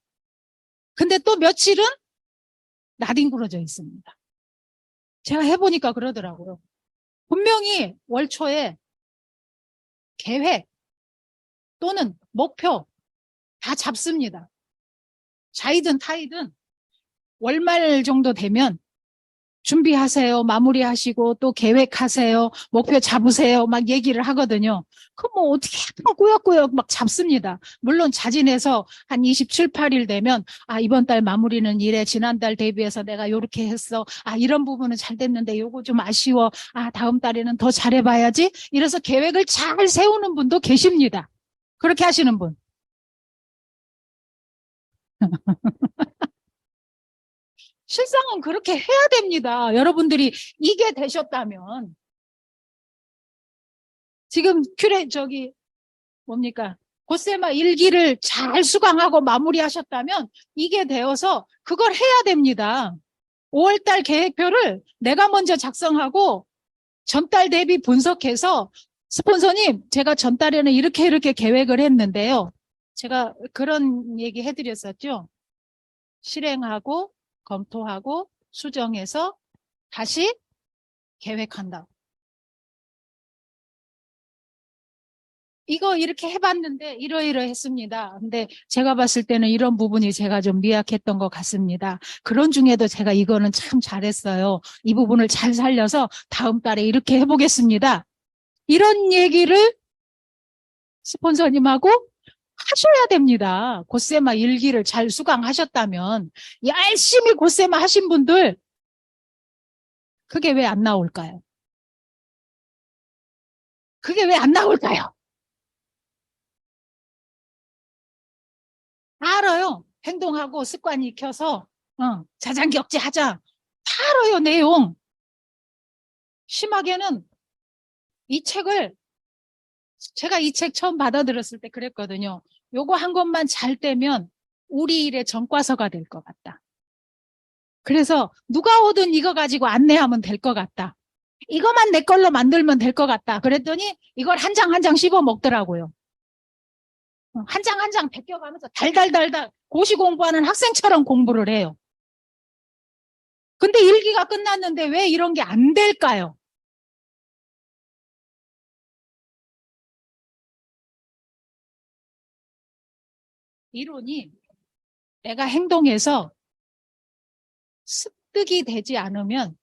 근데 또 며칠은 나뒹굴어져 있습니다. 제가 해보니까 그러더라고요. 분명히 월 초에 계획 또는 목표 다 잡습니다. 자이든 타이든 월말 정도 되면 준비하세요. 마무리하시고 또 계획하세요. 목표 잡으세요. 막 얘기를 하거든요. 그 뭐 어떻게 꾸역꾸역 막 잡습니다. 물론 자진해서 한 27, 8일 되면 아 이번 달 마무리는 이래 지난달 대비해서 내가 요렇게 했어. 아 이런 부분은 잘 됐는데 요거 좀 아쉬워. 아 다음 달에는 더 잘해봐야지. 이래서 계획을 잘 세우는 분도 계십니다. 그렇게 하시는 분. 실상은 그렇게 해야 됩니다. 여러분들이 이게 되셨다면 지금 뭡니까? 고세마 일기를 잘 수강하고 마무리하셨다면 이게 되어서 그걸 해야 됩니다. 5월달 계획표를 내가 먼저 작성하고 전달 대비 분석해서 스폰서님, 제가 전달에는 이렇게 계획을 했는데요. 제가 그런 얘기 해드렸었죠. 실행하고 검토하고 수정해서 다시 계획한다. 이거 이렇게 해봤는데 이러이러했습니다. 근데 제가 봤을 때는 이런 부분이 제가 좀 미약했던 것 같습니다. 그런 중에도 제가 이거는 참 잘했어요. 이 부분을 잘 살려서 다음 달에 이렇게 해보겠습니다. 이런 얘기를 스폰서님하고 하셔야 됩니다. 고세마 일기를 잘 수강하셨다면 열심히 고세마 하신 분들 그게 왜 안 나올까요? 그게 왜 안 나올까요? 다 알아요. 행동하고 습관 익혀서 자장격제 하자. 다 알아요, 내용. 심하게는 이 책을 제가 이 책 처음 받아들였을 때 그랬거든요. 요거 한 것만 잘 떼면 우리 일의 전과서가 될 것 같다. 그래서 누가 오든 이거 가지고 안내하면 될 것 같다. 이거만 내 걸로 만들면 될 것 같다. 그랬더니 이걸 한 장 한 장 씹어 먹더라고요. 한 장 한 장 베껴가면서 달달달달 고시 공부하는 학생처럼 공부를 해요. 근데 일기가 끝났는데 왜 이런 게 안 될까요? 이론이 내가 행동해서 습득이 되지 않으면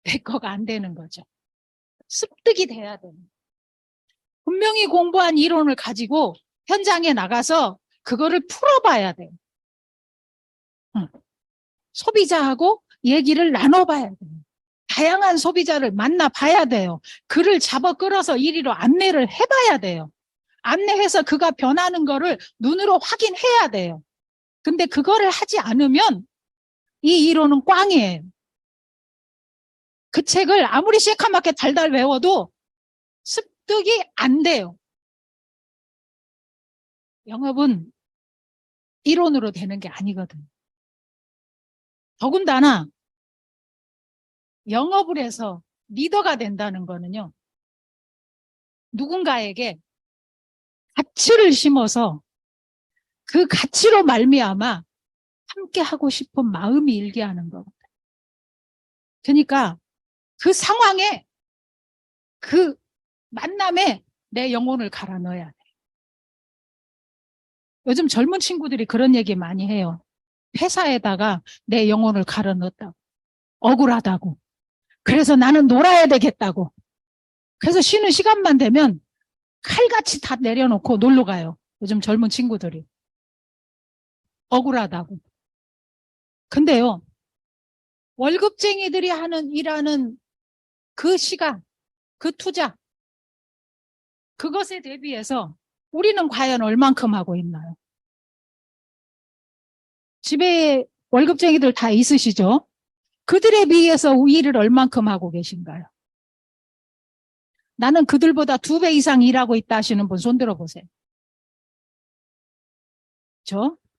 내 거가 안 되는 거죠. 습득이 돼야 돼요. 분명히 공부한 이론을 가지고 현장에 나가서 그거를 풀어봐야 돼요. 소비자하고 얘기를 나눠봐야 돼요. 다양한 소비자를 만나봐야 돼요. 그를 잡아 끌어서 이리로 안내를 해봐야 돼요. 안내해서 그가 변하는 거를 눈으로 확인해야 돼요. 근데 그거를 하지 않으면 이 이론은 꽝이에요. 그 책을 아무리 새카맣게 달달 외워도 습득이 안 돼요. 영업은 이론으로 되는 게 아니거든. 더군다나 영업을 해서 리더가 된다는 거는요. 누군가에게 가치를 심어서 그 가치로 말미암아 함께 하고 싶은 마음이 일게 하는 거거든. 그러니까 그 상황에 그 만남에 내 영혼을 갈아 넣어야 돼. 요즘 젊은 친구들이 그런 얘기 많이 해요. 회사에다가 내 영혼을 갈아 넣었다고. 억울하다고. 그래서 나는 놀아야 되겠다고. 그래서 쉬는 시간만 되면 칼같이 다 내려놓고 놀러 가요. 요즘 젊은 친구들이. 억울하다고. 근데요, 월급쟁이들이 일하는 그 시간, 그 투자, 그것에 대비해서 우리는 과연 얼만큼 하고 있나요? 집에 월급쟁이들 다 있으시죠? 그들에 비해서 일을 얼만큼 하고 계신가요? 나는 그들보다 2배 이상 일하고 있다 하시는 분 손 들어보세요.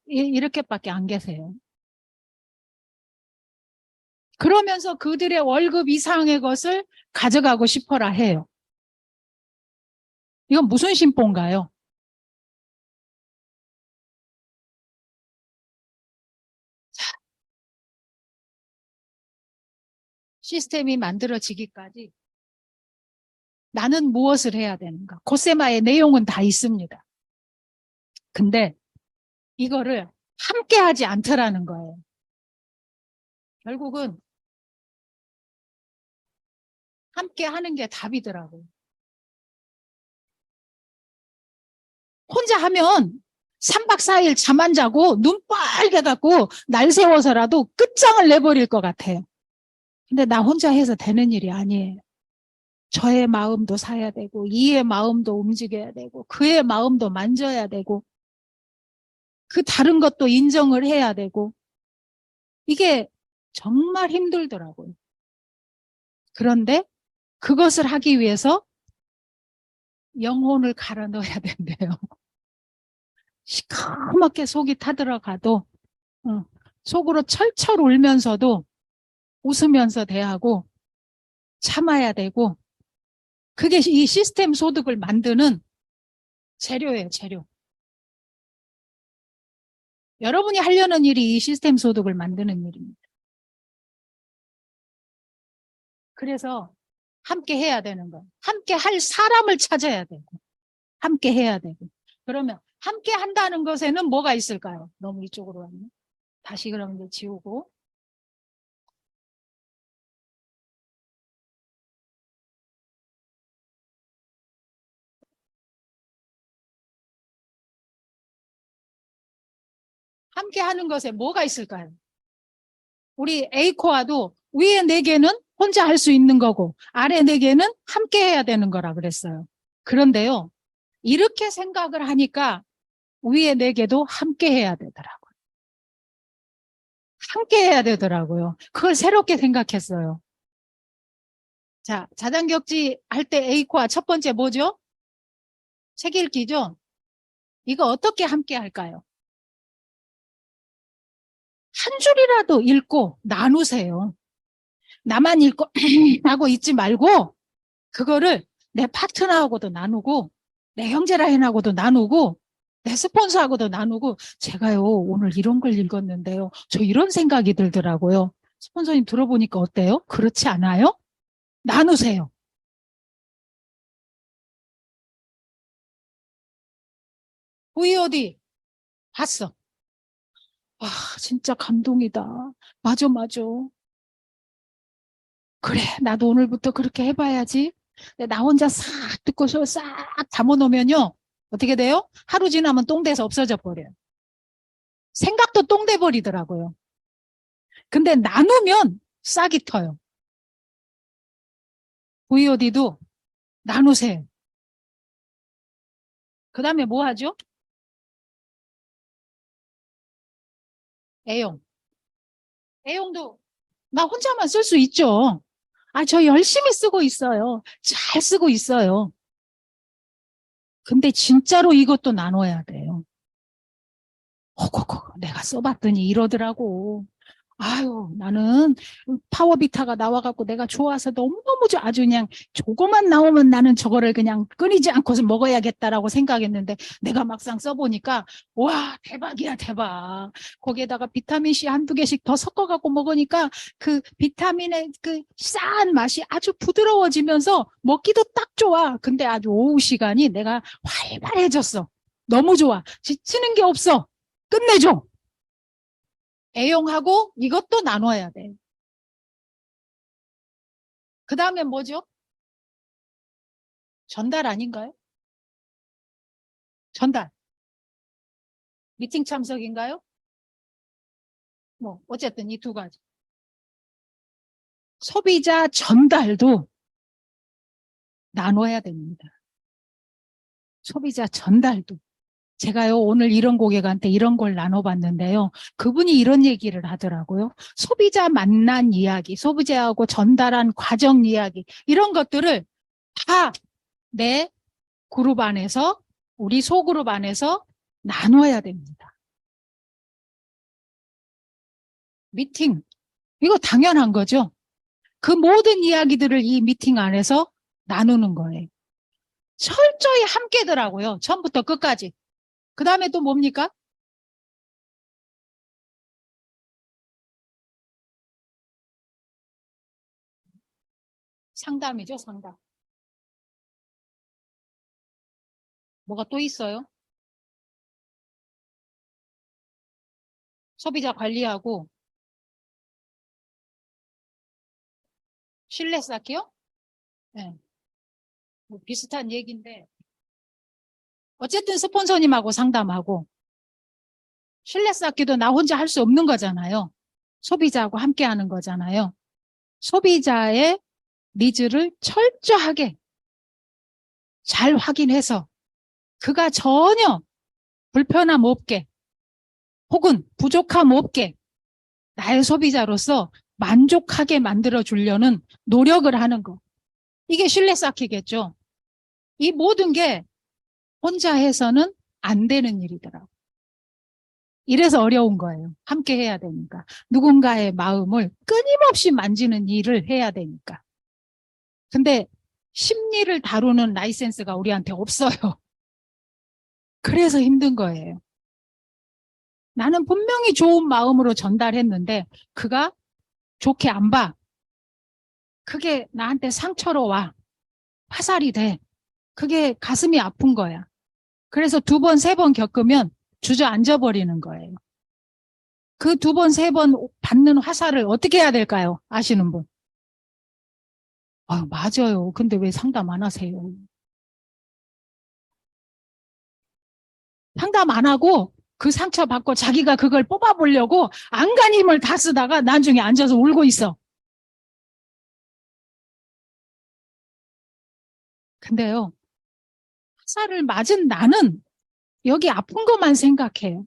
이렇게밖에 안 계세요. 그러면서 그들의 월급 이상의 것을 가져가고 싶어라 해요. 이건 무슨 심보인가요? 시스템이 만들어지기까지 나는 무엇을 해야 되는가? 고세마의 내용은 다 있습니다. 근데 이거를 함께 하지 않더라는 거예요. 결국은 함께 하는 게 답이더라고요. 혼자 하면 3박 4일 잠 안 자고 눈 빨개 갖고 날 세워서라도 끝장을 내버릴 것 같아요. 근데 나 혼자 해서 되는 일이 아니에요. 저의 마음도 사야 되고 이의 마음도 움직여야 되고 그의 마음도 만져야 되고 그 다른 것도 인정을 해야 되고 이게 정말 힘들더라고요. 그런데 그것을 하기 위해서 영혼을 갈아 넣어야 된대요. 시커멓게 속이 타들어가도 속으로 철철 울면서도 웃으면서 대하고 참아야 되고 그게 이 시스템 소득을 만드는 재료예요, 재료. 여러분이 하려는 일이 이 시스템 소득을 만드는 일입니다. 그래서 함께 해야 되는 거예요. 함께 할 사람을 찾아야 되고 함께 해야 되고. 그러면 함께 한다는 것에는 뭐가 있을까요? 너무 이쪽으로 왔네. 다시 그럼 이제 지우고. 함께 하는 것에 뭐가 있을까요? 우리 A코아도 위에 4개는 혼자 할 수 있는 거고 아래 4개는 함께 해야 되는 거라 그랬어요. 그런데요, 이렇게 생각을 하니까 위에 4개도 함께 해야 되더라고요. 함께 해야 되더라고요. 그걸 새롭게 생각했어요. 자, 자장격지 할 때 A코아 첫 번째 뭐죠? 책 읽기죠? 이거 어떻게 함께 할까요? 한 줄이라도 읽고 나누세요. 나만 읽고 하고 있지 말고 그거를 내 파트너하고도 나누고 내 형제라인하고도 나누고 내 스폰서하고도 나누고 제가요 오늘 이런 걸 읽었는데요. 저 이런 생각이 들더라고요. 스폰서님 들어보니까 어때요? 그렇지 않아요? 나누세요. VOD 봤어. 와 진짜 감동이다. 맞아 맞아. 그래 나도 오늘부터 그렇게 해봐야지. 근데 나 혼자 싹 듣고서 싹 담아놓으면요. 어떻게 돼요? 하루 지나면 똥돼서 없어져 버려요. 생각도 똥돼 버리더라고요. 근데 나누면 싹이 터요. VOD도 나누세요. 그 다음에 뭐 하죠? 애용. 애용도 나 혼자만 쓸 수 있죠. 아, 저 열심히 쓰고 있어요. 잘 쓰고 있어요. 근데 진짜로 이것도 나눠야 돼요. 허거거 내가 써봤더니 이러더라고. 아유, 나는 파워비타가 나와갖고 내가 좋아서 너무너무 아주 그냥 저거만 나오면 나는 저거를 그냥 끊이지 않고서 먹어야겠다라고 생각했는데 내가 막상 써보니까 와, 대박이야, 대박. 거기에다가 비타민C 한두 개씩 더 섞어갖고 먹으니까 그 비타민의 그 싸한 맛이 아주 부드러워지면서 먹기도 딱 좋아. 근데 아주 오후 시간이 내가 활발해졌어. 너무 좋아. 지치는 게 없어. 끝내줘. 애용하고 이것도 나눠야 돼. 그 다음에 뭐죠? 전달 아닌가요? 전달. 미팅 참석인가요? 뭐 어쨌든 이 두 가지. 소비자 전달도 나눠야 됩니다. 소비자 전달도. 제가요, 오늘 이런 고객한테 이런 걸 나눠봤는데요. 그분이 이런 얘기를 하더라고요. 소비자 만난 이야기, 소비자하고 전달한 과정 이야기, 이런 것들을 다 내 그룹 안에서, 우리 소그룹 안에서 나눠야 됩니다. 미팅. 이거 당연한 거죠. 그 모든 이야기들을 이 미팅 안에서 나누는 거예요. 철저히 함께더라고요. 처음부터 끝까지. 그 다음에 또 뭡니까? 상담이죠, 상담. 뭐가 또 있어요? 소비자 관리하고 신뢰 쌓기요? 네. 뭐 비슷한 얘기인데 어쨌든 스폰서님하고 상담하고 신뢰 쌓기도 나 혼자 할 수 없는 거잖아요. 소비자하고 함께 하는 거잖아요. 소비자의 니즈를 철저하게 잘 확인해서 그가 전혀 불편함 없게 혹은 부족함 없게 나의 소비자로서 만족하게 만들어 주려는 노력을 하는 거. 이게 신뢰 쌓기겠죠. 이 모든 게 혼자 해서는 안 되는 일이더라고요. 이래서 어려운 거예요. 함께 해야 되니까. 누군가의 마음을 끊임없이 만지는 일을 해야 되니까. 근데 심리를 다루는 라이센스가 우리한테 없어요. 그래서 힘든 거예요. 나는 분명히 좋은 마음으로 전달했는데 그가 좋게 안 봐. 그게 나한테 상처로 와. 화살이 돼. 그게 가슴이 아픈 거야. 그래서 두 번, 세 번 겪으면 주저앉아 버리는 거예요. 그 두 번, 세 번 받는 화살을 어떻게 해야 될까요? 아시는 분? 맞아요. 근데 왜 상담 안 하세요? 상담 안 하고 그 상처 받고 자기가 그걸 뽑아보려고 안간 힘을 다 쓰다가 나중에 앉아서 울고 있어. 근데요, 화살을 맞은 나는 여기 아픈 것만 생각해요.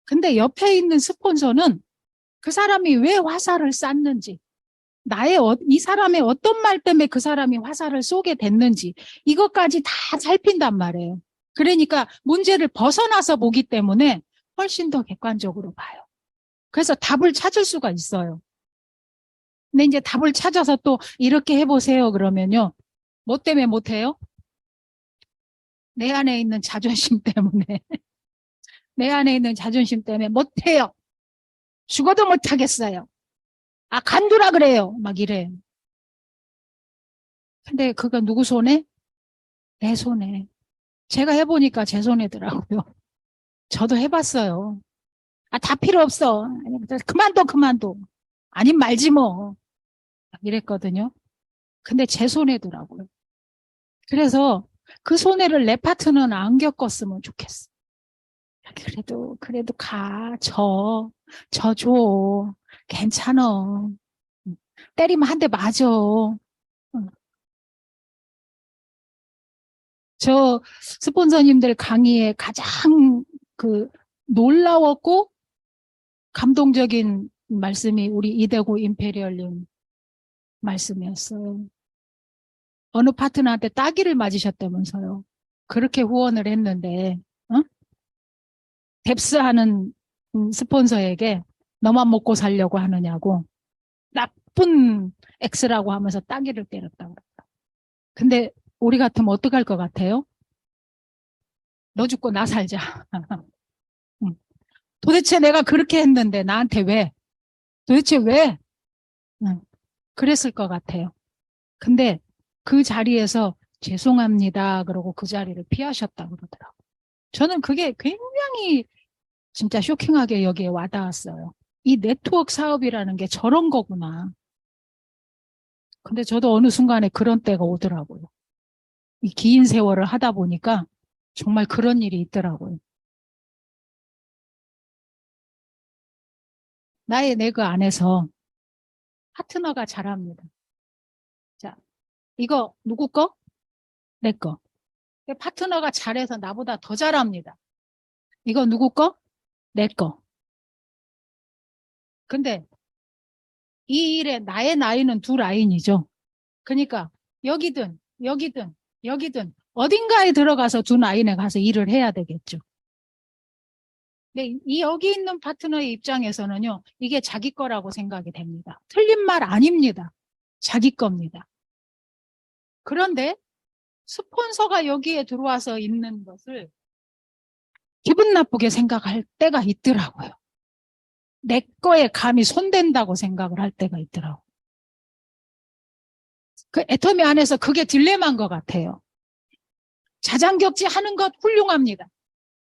근데 옆에 있는 스폰서는 그 사람이 왜 화살을 쐈는지, 이 사람의 어떤 말 때문에 그 사람이 화살을 쏘게 됐는지, 이것까지 다 살핀단 말이에요. 그러니까 문제를 벗어나서 보기 때문에 훨씬 더 객관적으로 봐요. 그래서 답을 찾을 수가 있어요. 근데 이제 답을 찾아서 또 이렇게 해보세요. 그러면요. 뭐 때문에 못해요? 내 안에 있는 자존심 때문에. 내 안에 있는 자존심 때문에 못해요. 죽어도 못하겠어요. 간두라 그래요. 막 이래요. 근데 그거 누구 손에? 내 손에. 제가 해보니까 제 손에더라고요. 저도 해봤어요. 다 필요 없어. 그만둬, 그만둬. 아님 말지 뭐. 이랬거든요. 근데 제 손에더라고요. 그래서 그 손해를 내 파트너는 안 겪었으면 좋겠어. 그래도 저 줘. 괜찮어. 때리면 한 대 맞아. 저 스폰서님들 강의에 가장 그 놀라웠고 감동적인 말씀이 우리 이대구 임페리얼님 말씀이었어요. 어느 파트너한테 따기를 맞으셨다면서요. 그렇게 후원을 했는데, 어? 뎁스하는 스폰서에게 너만 먹고 살려고 하느냐고 나쁜 X라고 하면서 따기를 때렸다고. 근데 우리 같으면 어떡할 것 같아요? 너 죽고 나 살자. 도대체 내가 그렇게 했는데 나한테 왜? 도대체 왜? 그랬을 것 같아요. 근데 그 자리에서 죄송합니다. 그러고 그 자리를 피하셨다 그러더라고요. 저는 그게 굉장히 진짜 쇼킹하게 여기에 와닿았어요. 이 네트워크 사업이라는 게 저런 거구나. 근데 저도 어느 순간에 그런 때가 오더라고요. 이 긴 세월을 하다 보니까 정말 그런 일이 있더라고요. 나의 내그 안에서 파트너가 잘합니다. 자, 이거 누구 거? 내 거. 파트너가 잘해서 나보다 더 잘합니다. 이거 누구 거? 내 거. 근데 이 일에 나의 나이는 두 라인이죠. 그러니까 여기든 어딘가에 들어가서 두 라인에 가서 일을 해야 되겠죠. 근데 이 여기 있는 파트너의 입장에서는요. 이게 자기 거라고 생각이 됩니다. 틀린 말 아닙니다. 자기 겁니다. 그런데 스폰서가 여기에 들어와서 있는 것을 기분 나쁘게 생각할 때가 있더라고요. 내 거에 감히 손댄다고 생각을 할 때가 있더라고요. 그 애터미 안에서 그게 딜레마인 것 같아요. 자장격지 하는 것 훌륭합니다.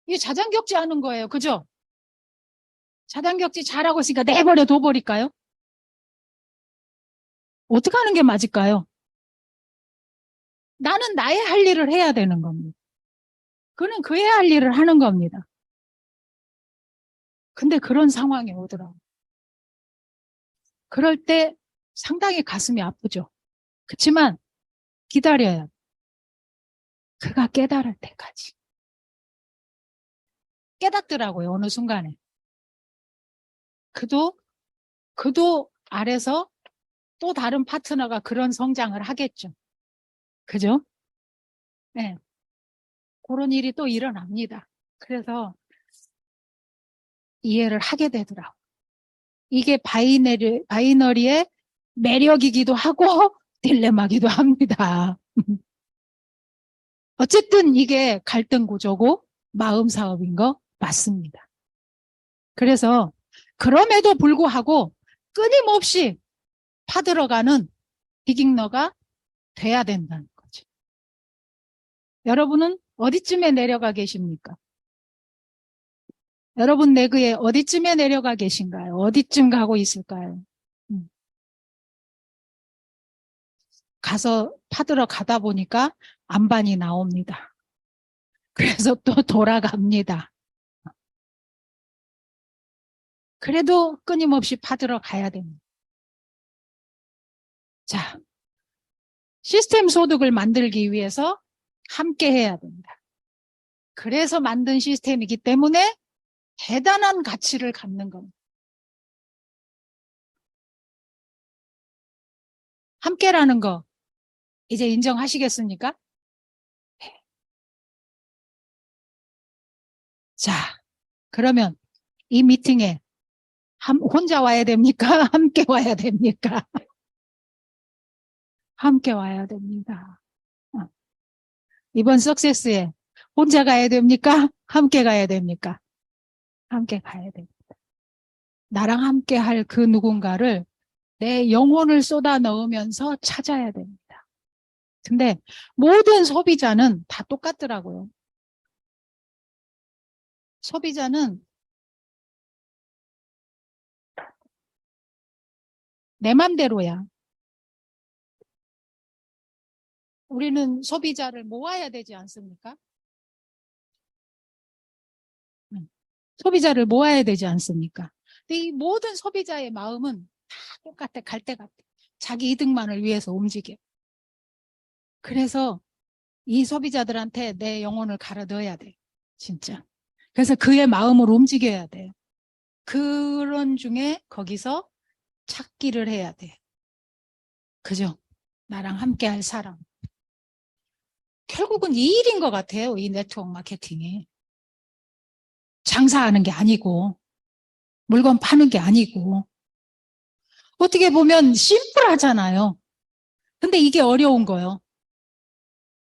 이게 자장격지 하는 거예요. 그죠? 자장격지 잘하고 있으니까 내버려 둬버릴까요? 어떻게 하는 게 맞을까요? 나는 나의 할 일을 해야 되는 겁니다. 그는 그의 할 일을 하는 겁니다. 근데 그런 상황이 오더라고요. 그럴 때 상당히 가슴이 아프죠. 그렇지만 기다려야 그가 깨달을 때까지. 깨닫더라고요. 어느 순간에. 그도 아래서 또 다른 파트너가 그런 성장을 하겠죠. 그죠? 네. 그런 일이 또 일어납니다. 그래서 이해를 하게 되더라고요. 이게 바이너리의 매력이기도 하고 딜레마기도 합니다. 어쨌든 이게 갈등 구조고 마음 사업인 거 맞습니다. 그래서 그럼에도 불구하고 끊임없이 파들어가는 비기너가 돼야 된다는 거죠. 여러분은 어디쯤에 내려가 계십니까? 여러분 내그에 어디쯤에 내려가 계신가요? 어디쯤 가고 있을까요? 가서 파들어 가다 보니까 안반이 나옵니다. 그래서 또 돌아갑니다. 그래도 끊임없이 파들어 가야 됩니다. 자, 시스템 소득을 만들기 위해서 함께 해야 됩니다. 그래서 만든 시스템이기 때문에 대단한 가치를 갖는 겁니다. 함께라는 거 이제 인정하시겠습니까? 자, 그러면 이 미팅에 혼자 와야 됩니까? 함께 와야 됩니까? 함께 와야 됩니다. 이번 석세스에 혼자 가야 됩니까? 함께 가야 됩니까? 함께 가야 됩니다. 나랑 함께 할 그 누군가를 내 영혼을 쏟아 넣으면서 찾아야 됩니다. 근데 모든 소비자는 다 똑같더라고요. 소비자는 내 맘대로야. 우리는 소비자를 모아야 되지 않습니까? 소비자를 모아야 되지 않습니까? 근데 이 모든 소비자의 마음은 다 똑같아. 갈 때 같아. 자기 이득만을 위해서 움직여. 그래서 이 소비자들한테 내 영혼을 갈아 넣어야 돼. 진짜. 그래서 그의 마음을 움직여야 돼요. 그런 중에 거기서 찾기를 해야 돼. 그죠? 나랑 함께 할 사람. 결국은 이 일인 것 같아요. 이 네트워크 마케팅이. 장사하는 게 아니고, 물건 파는 게 아니고. 어떻게 보면 심플하잖아요. 근데 이게 어려운 거예요.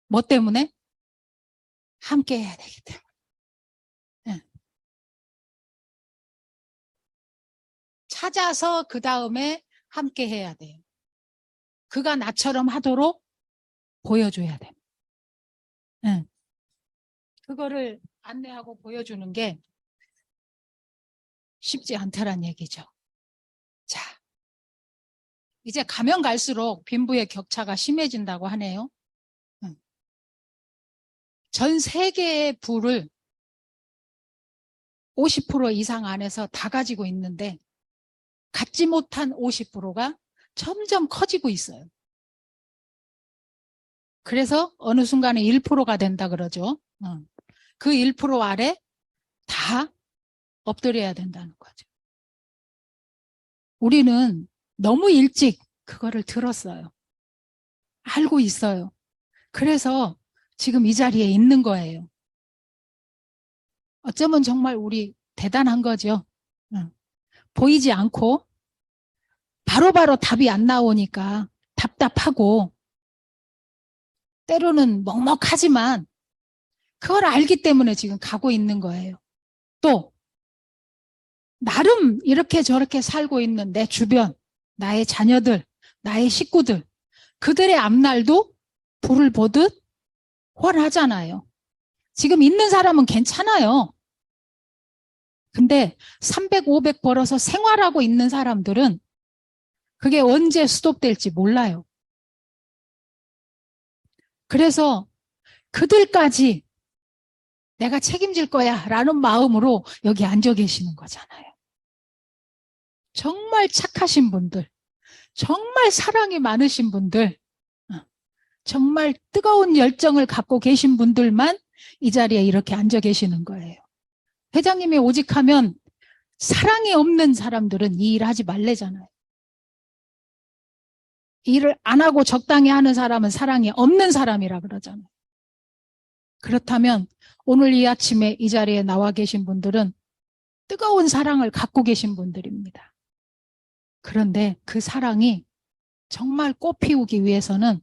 뭐 때문에? 함께 해야 되기 때문에. 네. 찾아서 그 다음에 함께 해야 돼요. 그가 나처럼 하도록 보여줘야 돼요. 네. 그거를 안내하고 보여주는 게 쉽지 않다란 얘기죠. 자, 이제 가면 갈수록 빈부의 격차가 심해진다고 하네요. 전 세계의 부를 50% 이상 안에서 다 가지고 있는데 갖지 못한 50%가 점점 커지고 있어요. 그래서 어느 순간에 1%가 된다 그러죠. 그 1% 아래 다 엎드려야 된다는 거죠. 우리는 너무 일찍 그거를 들었어요. 알고 있어요. 그래서 지금 이 자리에 있는 거예요. 어쩌면 정말 우리 대단한 거죠. 보이지 않고 바로바로 답이 안 나오니까 답답하고 때로는 먹먹하지만 그걸 알기 때문에 지금 가고 있는 거예요. 또 나름 이렇게 저렇게 살고 있는 내 주변, 나의 자녀들, 나의 식구들, 그들의 앞날도 불을 보듯 훤하잖아요. 지금 있는 사람은 괜찮아요. 근데 300, 500 벌어서 생활하고 있는 사람들은 그게 언제 스톱될지 몰라요. 그래서 그들까지 내가 책임질 거야 라는 마음으로 여기 앉아 계시는 거잖아요. 정말 착하신 분들, 정말 사랑이 많으신 분들, 정말 뜨거운 열정을 갖고 계신 분들만 이 자리에 이렇게 앉아 계시는 거예요. 회장님이 오직하면 사랑이 없는 사람들은 이 일 하지 말래잖아요. 일을 안 하고 적당히 하는 사람은 사랑이 없는 사람이라 그러잖아요. 그렇다면 오늘 이 아침에 이 자리에 나와 계신 분들은 뜨거운 사랑을 갖고 계신 분들입니다. 그런데 그 사랑이 정말 꽃 피우기 위해서는,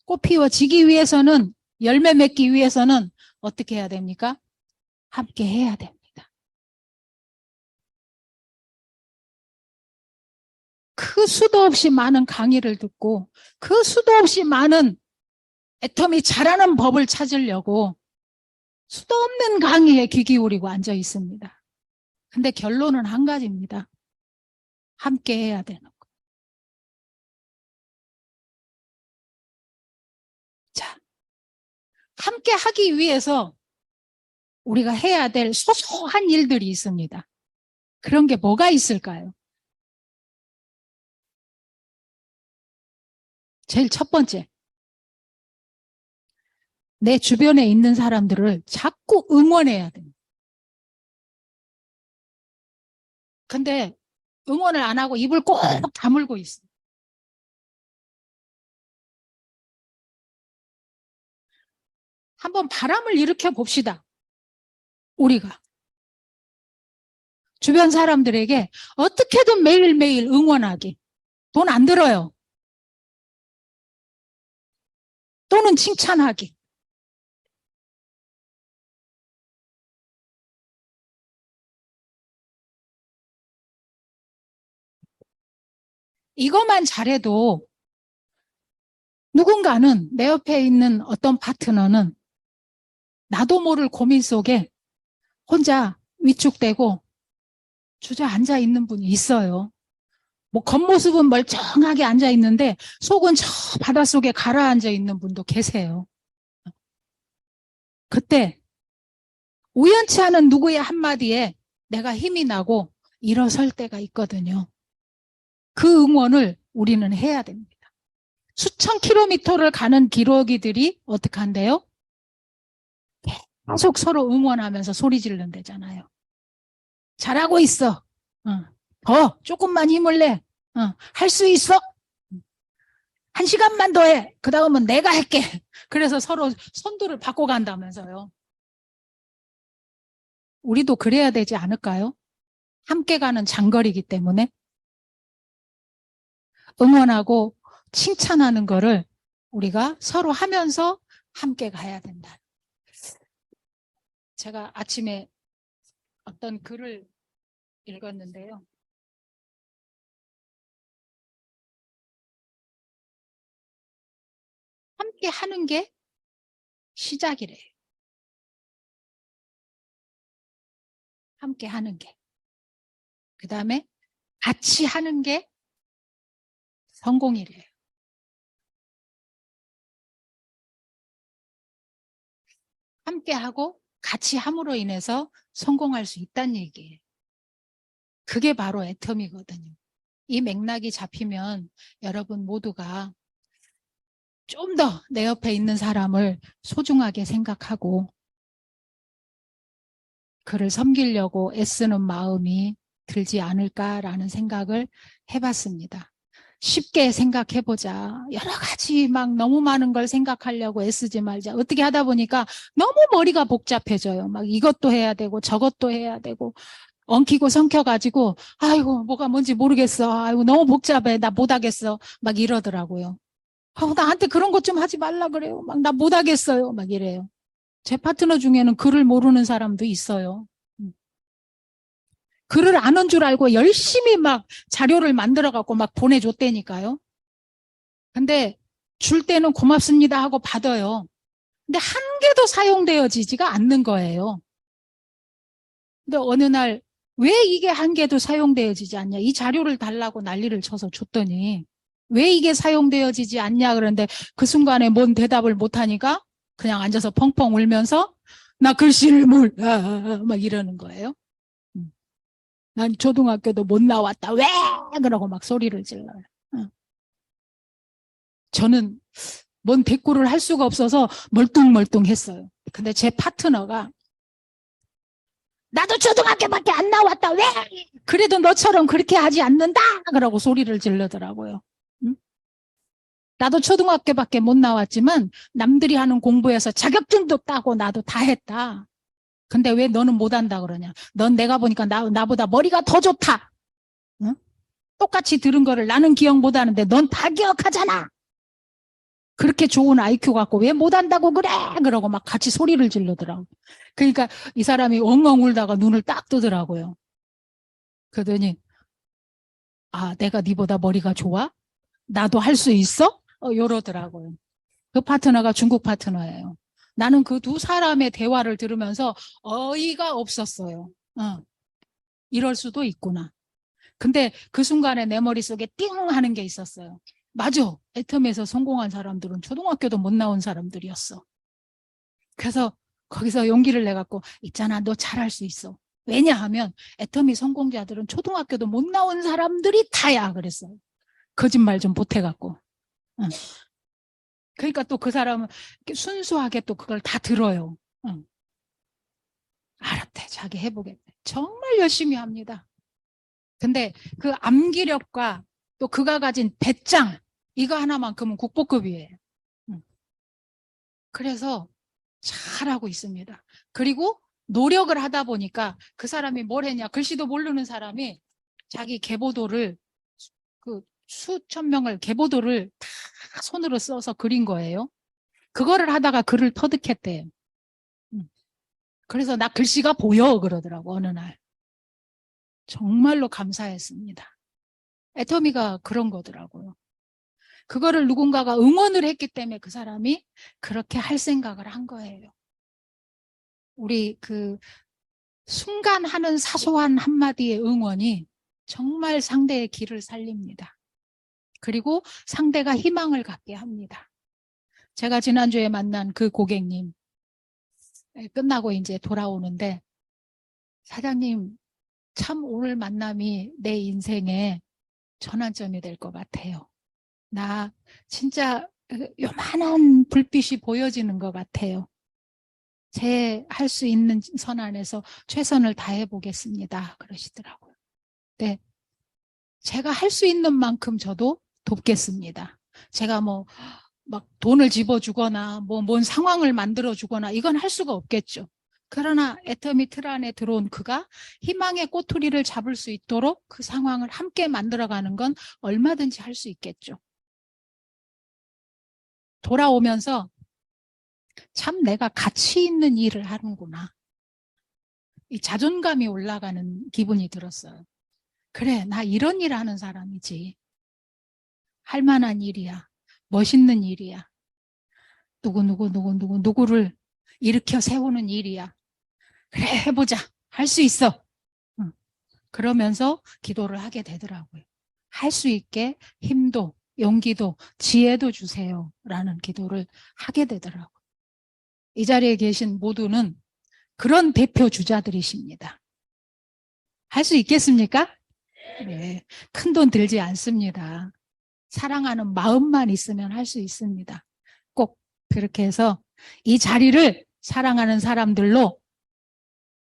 꽃 피워지기 위해서는, 열매 맺기 위해서는 어떻게 해야 됩니까? 함께 해야 됩니다. 그 수도 없이 많은 강의를 듣고 그 수도 없이 많은 애텀이 잘하는 법을 찾으려고 수도 없는 강의에 귀 기울이고 앉아 있습니다. 근데 결론은 한 가지입니다. 함께 해야 되는 거. 자, 함께 하기 위해서 우리가 해야 될 소소한 일들이 있습니다. 그런 게 뭐가 있을까요? 제일 첫 번째, 내 주변에 있는 사람들을 자꾸 응원해야 됩니다. 근데 응원을 안 하고 입을 꼭 다물고 있어요. 한번 바람을 일으켜 봅시다. 우리가 주변 사람들에게 어떻게든 매일매일 응원하기. 돈 안 들어요. 또는 칭찬하기. 이것만 잘해도 누군가는 내 옆에 있는 어떤 파트너는 나도 모를 고민 속에 혼자 위축되고 주저앉아 있는 분이 있어요. 뭐 겉모습은 멀쩡하게 앉아 있는데 속은 저 바닷속에 가라앉아 있는 분도 계세요. 그때 우연치 않은 누구의 한마디에 내가 힘이 나고 일어설 때가 있거든요. 그 응원을 우리는 해야 됩니다. 수천 킬로미터를 가는 기러기들이 어떻게 한대요? 계속 서로 응원하면서 소리 지른대잖아요. 잘하고 있어. 더 조금만 힘을 내. 할 수 있어. 1시간만 더 해. 그 다음은 내가 할게. 그래서 서로 선두를 바꿔 간다면서요. 우리도 그래야 되지 않을까요? 함께 가는 장거리이기 때문에 응원하고 칭찬하는 거를 우리가 서로 하면서 함께 가야 된다. 제가 아침에 어떤 글을 읽었는데요. 함께 하는 게 시작이래요. 함께 하는 게. 그 다음에 같이 하는 게 성공이래요. 함께 하고 같이 함으로 인해서 성공할 수 있다는 얘기예요. 그게 바로 애텀이거든요. 이 맥락이 잡히면 여러분 모두가 좀 더 내 옆에 있는 사람을 소중하게 생각하고 그를 섬기려고 애쓰는 마음이 들지 않을까라는 생각을 해봤습니다. 쉽게 생각해보자. 여러 가지 막 너무 많은 걸 생각하려고 애쓰지 말자. 어떻게 하다 보니까 너무 머리가 복잡해져요. 막 이것도 해야 되고 저것도 해야 되고 엉키고 성켜가지고 아이고 뭐가 뭔지 모르겠어. 아이고 너무 복잡해. 나 못하겠어. 막 이러더라고요. 나한테 그런 것 좀 하지 말라 그래요. 막 나 못하겠어요. 막 이래요. 제 파트너 중에는 글을 모르는 사람도 있어요. 글을 아는 줄 알고 열심히 막 자료를 만들어갖고 막 보내줬다니까요. 근데 줄 때는 고맙습니다 하고 받아요. 근데 한 개도 사용되어지지가 않는 거예요. 근데 어느 날 왜 이게 한 개도 사용되어지지 않냐. 이 자료를 달라고 난리를 쳐서 줬더니 왜 이게 사용되어지지 않냐 그런데 그 순간에 뭔 대답을 못하니까 그냥 앉아서 펑펑 울면서 나 글씨를 몰라 막 이러는 거예요. 난 초등학교도 못 나왔다. 왜? 그러고 막 소리를 질러요. 저는 뭔 대꾸를 할 수가 없어서 멀뚱멀뚱했어요. 근데 제 파트너가 나도 초등학교밖에 안 나왔다. 왜? 그래도 너처럼 그렇게 하지 않는다. 그러고 소리를 지르더라고요. 나도 초등학교밖에 못 나왔지만 남들이 하는 공부에서 자격증도 따고 나도 다 했다. 근데 왜 너는 못한다 그러냐. 넌 내가 보니까 나보다 머리가 더 좋다. 응? 똑같이 들은 거를 나는 기억 못하는데 넌 다 기억하잖아. 그렇게 좋은 IQ 갖고 왜 못한다고 그래? 그러고 막 같이 소리를 지르더라고. 그러니까 이 사람이 엉엉 울다가 눈을 딱 뜨더라고요. 그러더니 내가 네보다 머리가 좋아? 나도 할 수 있어? 이러더라고요. 그 파트너가 중국 파트너예요. 나는 그 두 사람의 대화를 들으면서 어이가 없었어요. 이럴 수도 있구나. 근데 그 순간에 내 머릿속에 띵 하는 게 있었어요. 맞아. 애텀에서 성공한 사람들은 초등학교도 못 나온 사람들이었어. 그래서 거기서 용기를 내갖고 있잖아, 너 잘할 수 있어. 왜냐하면 애터미 성공자들은 초등학교도 못 나온 사람들이 다야 그랬어요. 거짓말 좀 보태갖고. 응. 그러니까 또 그 사람은 순수하게 또 그걸 다 들어요. 응. 알았대, 자기 해보겠대. 정말 열심히 합니다. 근데 그 암기력과 또 그가 가진 배짱, 이거 하나만큼은 국보급이에요. 응. 그래서 잘하고 있습니다. 그리고 노력을 하다 보니까 그 사람이 뭘 했냐, 글씨도 모르는 사람이 자기 계보도를, 그 수천 명을 계보도를 다 손으로 써서 그린 거예요. 그거를 하다가 글을 터득했대요. 그래서 나 글씨가 보여 그러더라고 어느 날. 정말로 감사했습니다. 애터미가 그런 거더라고요. 그거를 누군가가 응원을 했기 때문에 그 사람이 그렇게 할 생각을 한 거예요. 우리 그 순간 하는 사소한 한마디의 응원이 정말 상대의 길을 살립니다. 그리고 상대가 희망을 갖게 합니다. 제가 지난주에 만난 그 고객님 끝나고 이제 돌아오는데, 사장님 참 오늘 만남이 내 인생의 전환점이 될 것 같아요. 나 진짜 요만한 불빛이 보여지는 것 같아요. 제 할 수 있는 선 안에서 최선을 다해 보겠습니다. 그러시더라고요. 네, 제가 할 수 있는 만큼 저도 돕겠습니다. 제가 뭐 막 돈을 집어주거나 뭔 상황을 만들어주거나 이건 할 수가 없겠죠. 그러나 애터미 틀 안에 들어온 그가 희망의 꼬투리를 잡을 수 있도록 그 상황을 함께 만들어가는 건 얼마든지 할 수 있겠죠. 돌아오면서 참 내가 가치 있는 일을 하는구나. 이 자존감이 올라가는 기분이 들었어요. 그래, 나 이런 일 하는 사람이지. 할 만한 일이야. 멋있는 일이야. 누구를 일으켜 세우는 일이야. 그래, 해보자. 할 수 있어. 그러면서 기도를 하게 되더라고요. 할 수 있게 힘도, 용기도, 지혜도 주세요. 라는 기도를 하게 되더라고요. 이 자리에 계신 모두는 그런 대표 주자들이십니다. 할 수 있겠습니까? 네. 큰 돈 들지 않습니다. 사랑하는 마음만 있으면 할 수 있습니다. 꼭 그렇게 해서 이 자리를 사랑하는 사람들로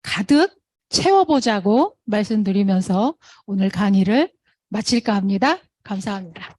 가득 채워보자고 말씀드리면서 오늘 강의를 마칠까 합니다. 감사합니다.